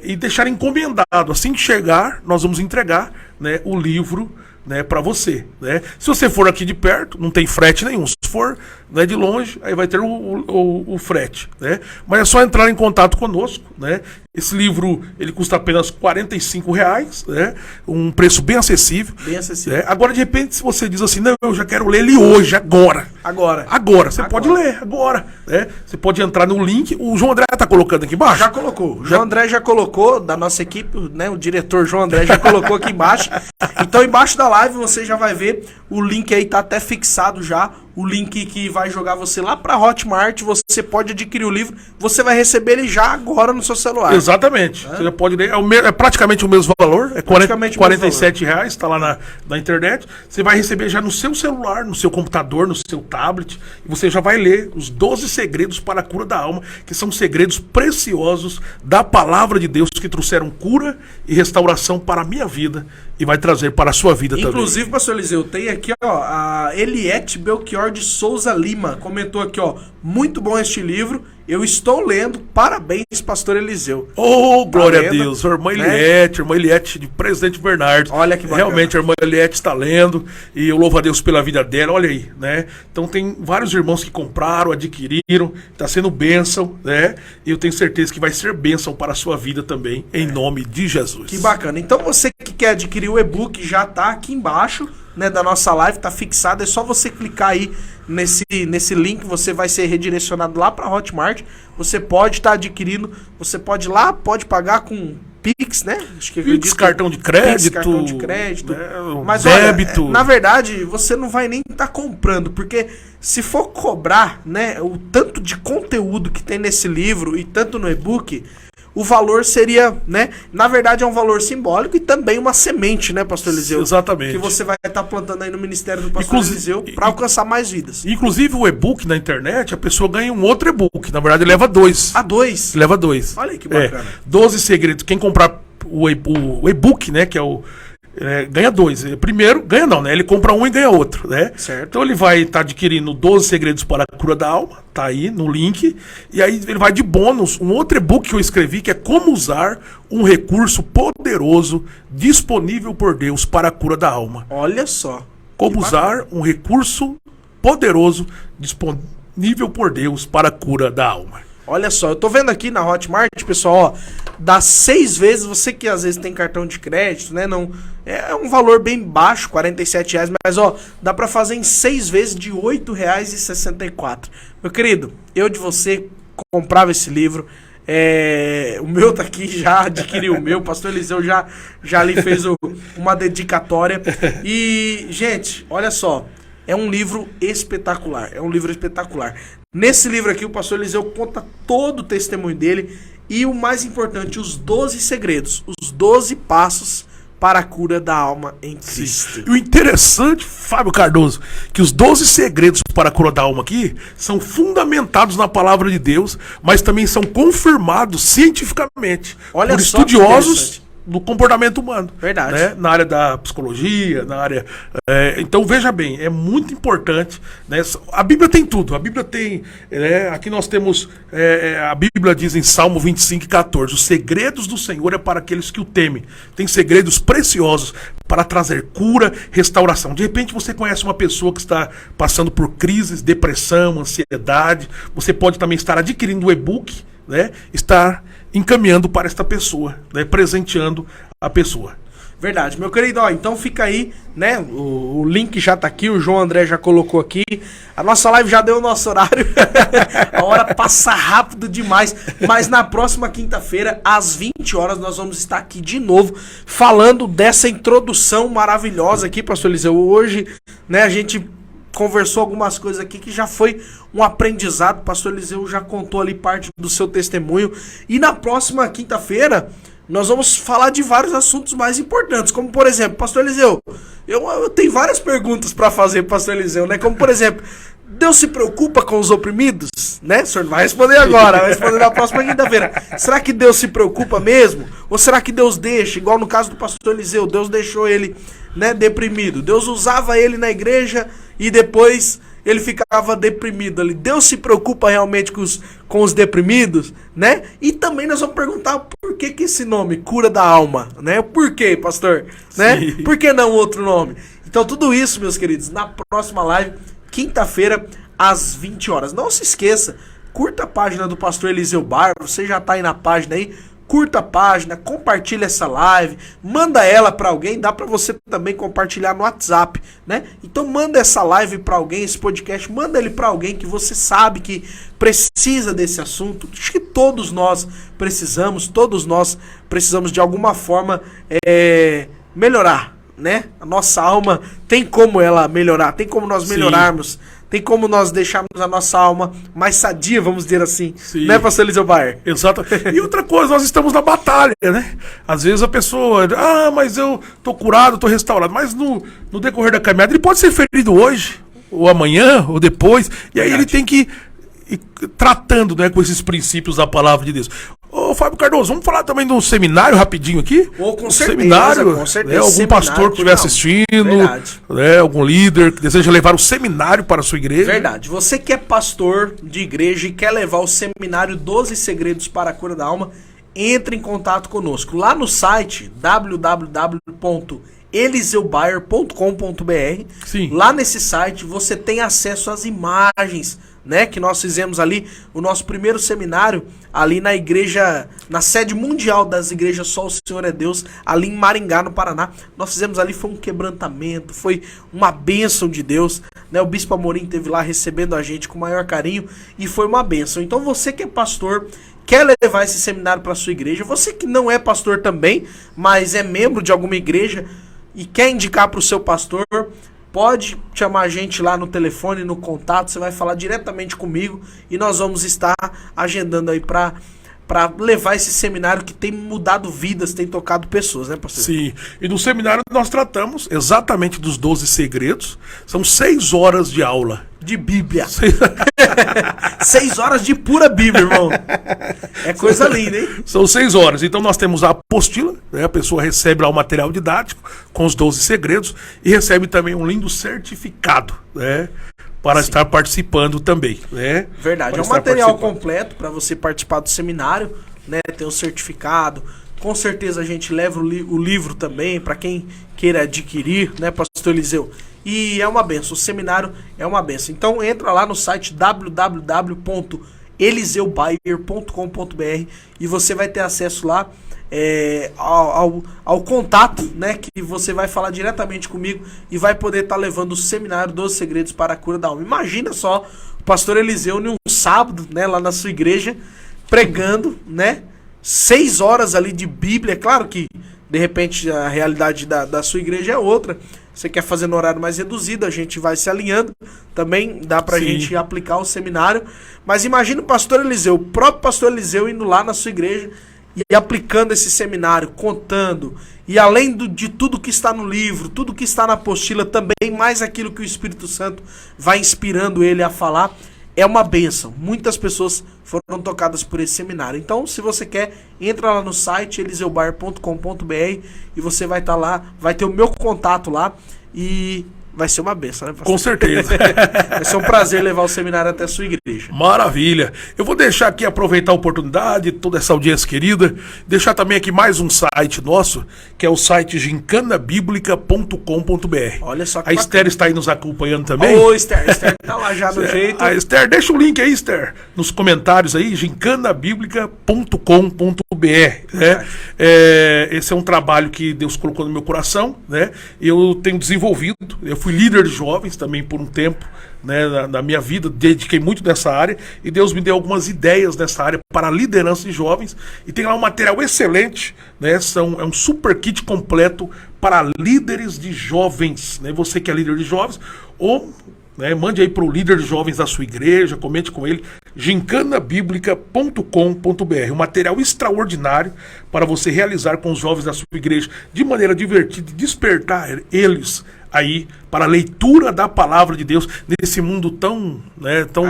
E deixar encomendado. Assim que chegar, nós vamos entregar, né, o livro, né, para você, né? Se você for aqui de perto, não tem frete nenhum. Se for, né, de longe, aí vai ter o frete, né? Mas é só entrar em contato conosco, né? Esse livro, ele custa apenas R$45, né? Um preço bem acessível. Bem acessível. Né? Agora, de repente, se você diz assim, não, eu já quero ler ele hoje, agora. Você pode ler, agora. Né? Você pode entrar no link. O João André tá colocando aqui embaixo? Já colocou. O João André já colocou, da nossa equipe, né? O diretor João André já colocou aqui embaixo. Então, embaixo da live, você já vai ver. O link aí tá até fixado já. O link que vai jogar você lá pra Hotmart. Você pode adquirir o livro. Você vai receber ele já agora no seu celular. Exatamente. Você já pode ler. É praticamente o mesmo valor. É R$47, está lá na internet. Você vai receber já no seu celular, no seu computador, no seu tablet. E você já vai ler os 12 segredos para a cura da alma, que são segredos preciosos da palavra de Deus que trouxeram cura e restauração para a minha vida e vai trazer para a sua vida também. Inclusive, pastor Eliseu, tem aqui, ó, a Eliette Belchior de Souza Lima comentou aqui, ó, muito bom este livro, eu estou lendo, parabéns, pastor Eliseu. Oh, glória a Deus, irmã Eliette de Presidente Bernardo. Olha que bacana. Realmente a irmã Eliette está lendo e eu louvo a Deus pela vida dela, olha aí, né? Então tem vários irmãos que compraram, adquiriram, está sendo bênção, né? E eu tenho certeza que vai ser bênção para a sua vida também, em nome de Jesus. Que bacana. Então você que quer adquirir o e-book já está aqui embaixo, né, da nossa live, tá fixado, é só você clicar aí nesse link, você vai ser redirecionado lá para Hotmart, você pode estar adquirindo, você pode ir lá, pode pagar com Pix, né? Acho que Pix, cartão de crédito. Pix, cartão de crédito. Né, mas débito. olha, na verdade, você não vai nem estar comprando, porque se for cobrar, né, o tanto de conteúdo que tem nesse livro e tanto no e-book, o valor seria, né? Na verdade é um valor simbólico e também uma semente, né, pastor Eliseu? Exatamente. Que você vai estar plantando aí no ministério do pastor Eliseu para alcançar mais vidas. Inclusive o e-book na internet, a pessoa ganha um outro e-book. Na verdade, leva 2. A 2? Leva 2. Olha aí que bacana. 12 segredos. Quem comprar o e-book, né, que é o... ganha 2. Primeiro, ganha não, né? Ele compra um e ganha outro, né? Certo. Então ele vai estar adquirindo 12 segredos para a cura da alma, tá aí no link. E aí ele vai de bônus um outro e-book que eu escrevi, que é como usar um recurso poderoso disponível por Deus para a cura da alma. Olha só. Como usar um recurso poderoso disponível por Deus para a cura da alma. Olha só, eu tô vendo aqui na Hotmart, pessoal, ó, dá 6 vezes, você que às vezes tem cartão de crédito, né, não, é um valor bem baixo, R$47, mas ó, dá pra fazer em 6 vezes de R$8,64. Meu querido, eu de você comprava esse livro, o meu tá aqui, já adquiriu o meu, o pastor Eliseu já ali fez uma dedicatória, e gente, olha só, é um livro espetacular, Nesse livro aqui, o pastor Eliseu conta todo o testemunho dele e o mais importante, os 12 segredos, os 12 passos para a cura da alma em Cristo. Sim. E o interessante, Fábio Cardoso, que os 12 segredos para a cura da alma aqui são fundamentados na palavra de Deus, mas também são confirmados cientificamente por estudiosos do comportamento humano. Verdade. Né? Na área da psicologia, na área... então, veja bem, é muito importante. Né? A Bíblia tem tudo. A Bíblia tem... aqui nós temos... a Bíblia diz em Salmo 25:14, os segredos do Senhor é para aqueles que o temem. Tem segredos preciosos para trazer cura, restauração. De repente, você conhece uma pessoa que está passando por crises, depressão, ansiedade. Você pode também estar adquirindo o e-book, né? Estar encaminhando para esta pessoa, né? Presenteando a pessoa. Verdade, meu querido, ó, então fica aí, né, o link já tá aqui, o João André já colocou aqui, a nossa live já deu o nosso horário, a hora passa rápido demais, mas na próxima quinta-feira, às 20 horas, nós vamos estar aqui de novo, falando dessa introdução maravilhosa aqui, pastor Eliseu. Hoje, né, a gente conversou algumas coisas aqui que já foi um aprendizado, o pastor Eliseu já contou ali parte do seu testemunho, e na próxima quinta-feira nós vamos falar de vários assuntos mais importantes, como por exemplo, pastor Eliseu, eu tenho várias perguntas para fazer, pastor Eliseu, né, como por exemplo, Deus se preocupa com os oprimidos, né? O senhor não vai responder agora, vai responder na próxima quinta-feira. Será que Deus se preocupa mesmo? Ou será que Deus deixa, igual no caso do pastor Eliseu, Deus deixou ele, né, deprimido. Deus usava ele na igreja e depois ele ficava deprimido ali. Deus se preocupa realmente com os deprimidos, né? E também nós vamos perguntar por que esse nome, cura da alma, né? Por quê, pastor? Né? Por que não outro nome? Então tudo isso, meus queridos, na próxima live, quinta-feira, às 20 horas. Não se esqueça, curta a página do pastor Eliseu Bayer, você já tá aí na página aí, curta a página, compartilha essa live, manda ela para alguém, dá para você também compartilhar no WhatsApp, né? Então manda essa live para alguém, esse podcast, manda ele para alguém que você sabe que precisa desse assunto. Acho que todos nós precisamos de alguma forma melhorar, né? A nossa alma tem como ela melhorar, tem como nós melhorarmos. Sim. Tem como nós deixarmos a nossa alma mais sadia, vamos dizer assim. Sim. Né, pastor Eliseu Bayer? Exato. E outra coisa, nós estamos na batalha, né? Às vezes a pessoa, mas eu tô curado, tô restaurado. Mas no decorrer da caminhada, ele pode ser ferido hoje, ou amanhã, ou depois. E aí ele tem que ir tratando, né, com esses princípios da palavra de Deus. Ô, Fábio Cardoso, vamos falar também de um seminário rapidinho aqui? Ou com certeza, seminário, com certeza. Né, algum pastor que estiver assistindo, né, algum líder que deseja levar o seminário para a sua igreja. Verdade. Você que é pastor de igreja e quer levar o seminário 12 Segredos para a Cura da Alma, entre em contato conosco. Lá no site www.eliseubayer.com.br. Lá nesse site você tem acesso às imagens, né, que nós fizemos ali, o nosso primeiro seminário ali na igreja, na sede mundial das igrejas Só o Senhor é Deus, ali em Maringá, no Paraná. Nós fizemos ali, foi um quebrantamento, foi uma bênção de Deus, né? O Bispo Amorim esteve lá recebendo a gente com o maior carinho e foi uma bênção. Então você que é pastor, quer levar esse seminário para sua igreja, você que não é pastor também, mas é membro de alguma igreja e quer indicar para o seu pastor, pode chamar a gente lá no telefone, no contato, você vai falar diretamente comigo e nós vamos estar agendando aí para levar esse seminário que tem mudado vidas, tem tocado pessoas, né, pastor? Sim, e no seminário nós tratamos exatamente dos 12 segredos, são 6 horas de aula. De Bíblia. 6 horas de pura Bíblia, irmão. É coisa linda, hein? São 6 horas. Então nós temos a apostila, né? A pessoa recebe lá o material didático com os 12 segredos e recebe também um lindo certificado, né? Para estar participando também, né? Verdade. É um material completo para você participar do seminário, né? Tem o certificado. Com certeza a gente leva o livro também para quem queira adquirir, né, pastor Eliseu? E é uma benção, o seminário é uma benção. Então entra lá no site www.eliseubayer.com.br e você vai ter acesso lá ao contato, né, que você vai falar diretamente comigo e vai poder estar levando o seminário 12 segredos para a cura da alma. Imagina só o pastor Eliseu num sábado, né, lá na sua igreja, pregando, né, 6 horas ali de Bíblia. É claro que de repente a realidade da sua igreja é outra. Você quer fazer no horário mais reduzido, a gente vai se alinhando. Também dá pra gente aplicar o seminário. Mas imagina o pastor Eliseu, o próprio pastor Eliseu indo lá na sua igreja e aplicando esse seminário, contando. E além de tudo que está no livro, tudo que está na apostila, também mais aquilo que o Espírito Santo vai inspirando ele a falar. É uma bênção. Muitas pessoas foram tocadas por esse seminário. Então, se você quer, entra lá no site eliseubayer.com.br e você vai estar lá, vai ter o meu contato lá e vai ser uma bênção, né, pastor? Com certeza. Vai ser um prazer levar o seminário até a sua igreja. Maravilha. Eu vou deixar aqui, aproveitar a oportunidade, toda essa audiência querida, deixar também aqui mais um site nosso, que é o site gincanabiblica.com.br. Olha só que a Esther está aí nos acompanhando também. Ô, Esther, tá lá já no jeito. A Esther, deixa o link aí, Esther, nos comentários aí, gincanabiblica.com.br, né? Esse é um trabalho que Deus colocou no meu coração, né? Eu tenho desenvolvido, eu fui líder de jovens também por um tempo, né, na minha vida, dediquei muito nessa área e Deus me deu algumas ideias nessa área para a liderança de jovens e tem lá um material excelente, né, é um super kit completo para líderes de jovens, né, você que é líder de jovens, ou né, mande aí para o líder de jovens da sua igreja, comente com ele, gincanabiblica.com.br, um material extraordinário para você realizar com os jovens da sua igreja de maneira divertida e despertar eles aí para a leitura da palavra de Deus nesse mundo tão, né, tão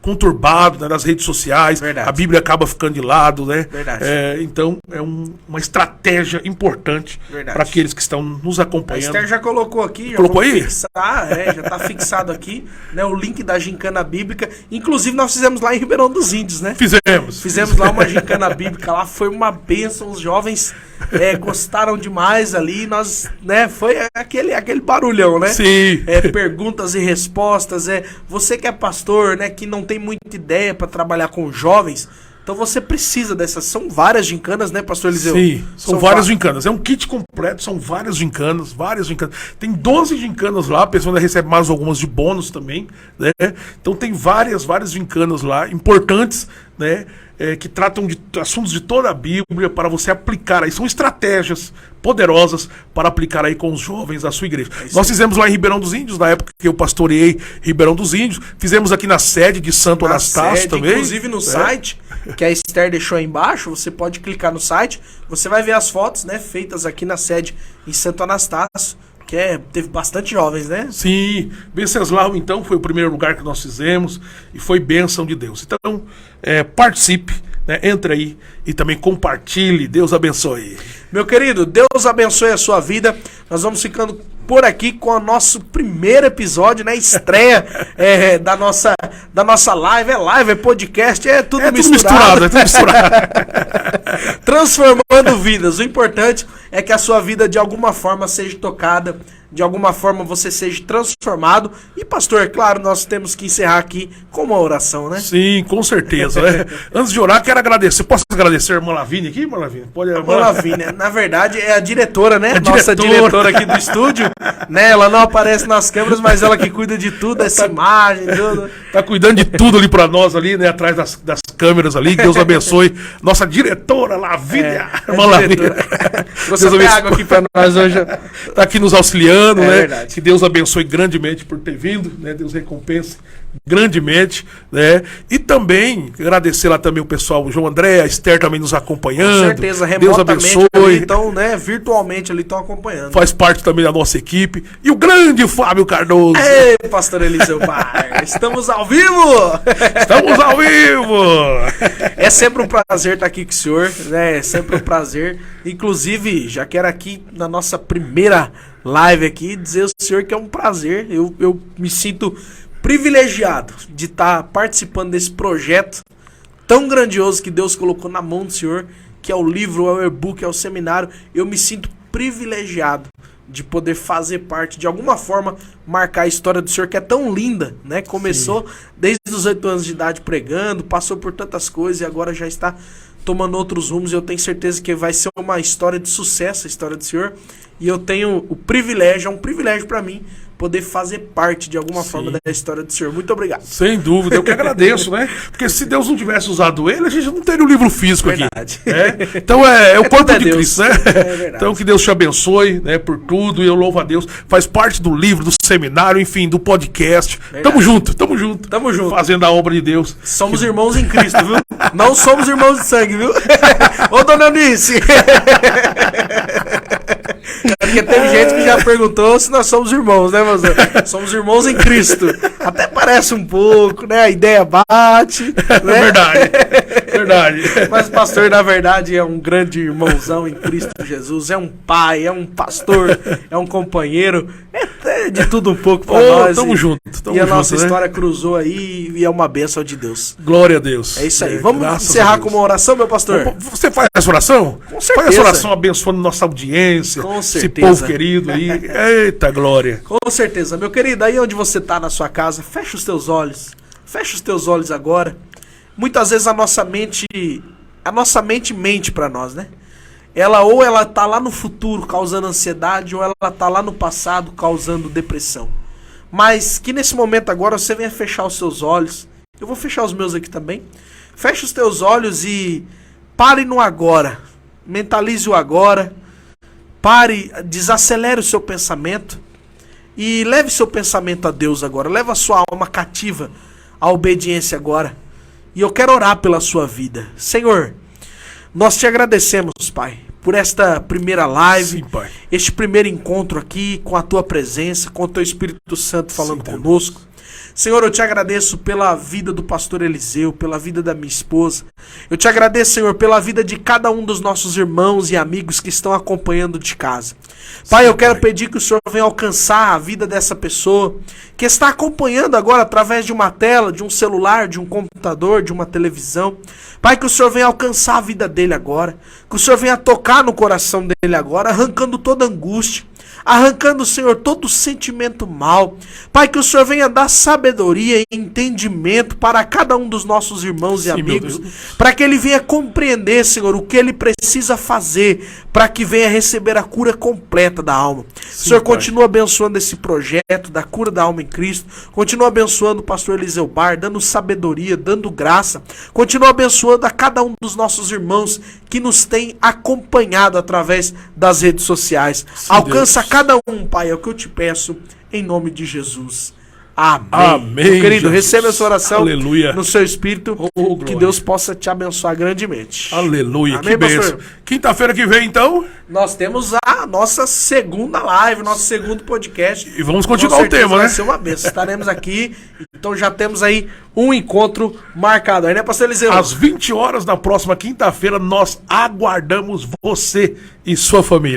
conturbado, né, nas redes sociais. Verdade. A Bíblia acaba ficando de lado, né? Verdade. Então é uma estratégia importante para aqueles que estão nos acompanhando. A Esther já colocou aqui, colocou aí? Fixar, já está fixado aqui, né, o link da Gincana Bíblica. Inclusive nós fizemos lá em Ribeirão dos Índios, né? Fizemos lá uma Gincana Bíblica lá, foi uma bênção, os jovens gostaram demais ali, nós, né, foi aquele barulhão, né? Sim. Perguntas e respostas, você que é pastor, né, que não tem muita ideia para trabalhar com jovens, então você precisa dessas, são várias gincanas, né, pastor Eliseu? Sim, são várias gincanas, é um kit completo, são várias gincanas, tem 12 gincanas lá, a pessoa ainda recebe mais algumas de bônus também, né, então tem várias gincanas lá, importantes, né, que tratam de assuntos de toda a Bíblia para você aplicar aí, são estratégias poderosas para aplicar aí com os jovens da sua igreja. Nós fizemos lá em Ribeirão dos Índios, na época que eu pastoreei Ribeirão dos Índios, fizemos aqui na sede de Santo Anastácio também. Inclusive no site, que a Esther deixou aí embaixo, você pode clicar no site, você vai ver as fotos, né, feitas aqui na sede em Santo Anastácio, que teve bastante jovens, né? Sim, Venceslau, então, foi o primeiro lugar que nós fizemos e foi bênção de Deus. Então, participe, né? Entre aí e também compartilhe. Deus abençoe. Meu querido, Deus abençoe a sua vida. Nós vamos ficando por aqui com o nosso primeiro episódio, né? Estreia da nossa live. É podcast, é tudo misturado. É tudo misturado. Transformando vidas. O importante é que a sua vida de alguma forma seja tocada, de alguma forma você seja transformado. E pastor, é claro, nós temos que encerrar aqui com uma oração, né? Sim, com certeza. Antes de orar, quero agradecer. Posso agradecer a irmã Lavínia aqui, irmã Lavínia? Pode, irmã Lavínia, na verdade, é a diretora, né? Nossa diretora aqui do estúdio, né? Ela não aparece nas câmeras, mas ela que cuida de tudo, essa imagem, tudo. Tá cuidando de tudo ali pra nós ali, né? Atrás das câmeras ali. Que Deus abençoe. Nossa diretora, Lavínia. Trouxe até água aqui pra nós hoje. Tá aqui nos auxiliando, né? Verdade. Que Deus abençoe grandemente por ter vindo, né? Deus recompense grandemente, né? E também agradecer lá também o pessoal, o João André, a Esther também nos acompanhando. Com certeza, Deus remotamente abençoe. ali, então, né, virtualmente ali estão acompanhando. Faz parte também da nossa equipe. E o grande Fábio Cardoso. Ei, pastor Eliseu Bar, estamos ao vivo! Estamos ao vivo! É sempre um prazer estar aqui com o senhor, né? É sempre um prazer. Inclusive, já quero aqui na nossa primeira live aqui dizer ao senhor que é um prazer. Eu me sinto privilegiado de estar participando desse projeto tão grandioso que Deus colocou na mão do senhor, que é o livro, é o e-book, é o seminário. Eu me sinto privilegiado de poder fazer parte, de alguma forma, marcar a história do senhor, que é tão linda, né? Começou desde os 8 anos de idade pregando, passou por tantas coisas e agora já está tomando outros rumos. Eu tenho certeza que vai ser uma história de sucesso, a história do senhor. E eu tenho o privilégio, é um privilégio para mim, poder fazer parte de alguma forma da história do senhor. Muito obrigado. Sem dúvida, eu que agradeço, né? Porque se Deus não tivesse usado ele, a gente não teria o livro físico Verdade. aqui. Né? Então é o corpo de Deus. Cristo, né? Então que Deus te abençoe, né, por tudo, e eu louvo a Deus. Faz parte do livro, do seminário, enfim, do podcast. Tamo junto, tamo junto. Tamo junto. Fazendo a obra de Deus. Somos irmãos em Cristo, viu? Não somos irmãos de sangue, viu? Ô, dona Eunice! Porque tem gente que já perguntou se nós somos irmãos, né, moça? Somos irmãos em Cristo. Até parece um pouco, né? A ideia bate. Né? Verdade. Verdade. Mas o pastor, na verdade, é um grande irmãozão em Cristo Jesus. É um pai, é um pastor, é um companheiro. É de tudo um pouco pra nós. Tamo junto. E a nossa história cruzou aí e é uma bênção de Deus. Glória a Deus. É isso aí. Vamos encerrar com uma oração, meu pastor? Você faz essa oração? Com certeza. Faz essa oração abençoando nossa audiência. Com esse certeza. povo querido aí. Eita glória. Com certeza. Meu querido, aí onde você tá na sua casa, fecha os teus olhos. Fecha os teus olhos agora. Muitas vezes a nossa mente mente pra nós, né? Ela tá lá no futuro causando ansiedade, ou ela tá lá no passado causando depressão. Mas que nesse momento agora você venha fechar os seus olhos. Eu vou fechar os meus aqui também. Feche os teus olhos e pare no agora. Mentalize o agora. Pare, desacelere o seu pensamento. E leve seu pensamento a Deus agora. Leve a sua alma cativa à obediência agora. E eu quero orar pela sua vida. Senhor, nós te agradecemos, Pai, por esta primeira live, Sim, Pai. Este primeiro encontro aqui com a tua presença, com o teu Espírito Santo falando Sim, conosco. Senhor, eu te agradeço pela vida do pastor Eliseu, pela vida da minha esposa. Eu te agradeço, Senhor, pela vida de cada um dos nossos irmãos e amigos que estão acompanhando de casa. Pai, eu quero pedir que o Senhor venha alcançar a vida dessa pessoa que está acompanhando agora através de uma tela, de um celular, de um computador, de uma televisão. Pai, que o Senhor venha alcançar a vida dele agora. Que o Senhor venha tocar no coração dele agora, arrancando toda angústia. Arrancando, Senhor, todo sentimento mal. Pai, que o Senhor venha dar sabedoria e entendimento para cada um dos nossos irmãos e amigos, para que ele venha compreender, Senhor, o que ele precisa fazer para que venha receber a cura completa da alma. Sim, Senhor, Pai. continua abençoando esse projeto da cura da alma em Cristo. Continua abençoando o pastor Eliseu Bar, dando sabedoria, dando graça. Continua abençoando a cada um dos nossos irmãos que nos tem acompanhado através das redes sociais. Sim, Alcança Deus. cada um, Pai, é o que eu te peço, em nome de Jesus. Amém. Amém, Meu querido, Jesus. receba essa oração Aleluia. no seu espírito, Oh, que glória. Deus possa te abençoar grandemente. Aleluia, Amém, que bênção. pastor? Quinta-feira que vem, então, Nós temos a nossa segunda live, nosso segundo podcast. e vamos Com continuar o certeza tema, vai né? ser uma bênção. Estaremos aqui, então já temos aí um encontro marcado aí, né, pastor Eliseu? Às 20 horas na próxima quinta-feira, nós aguardamos você e sua família.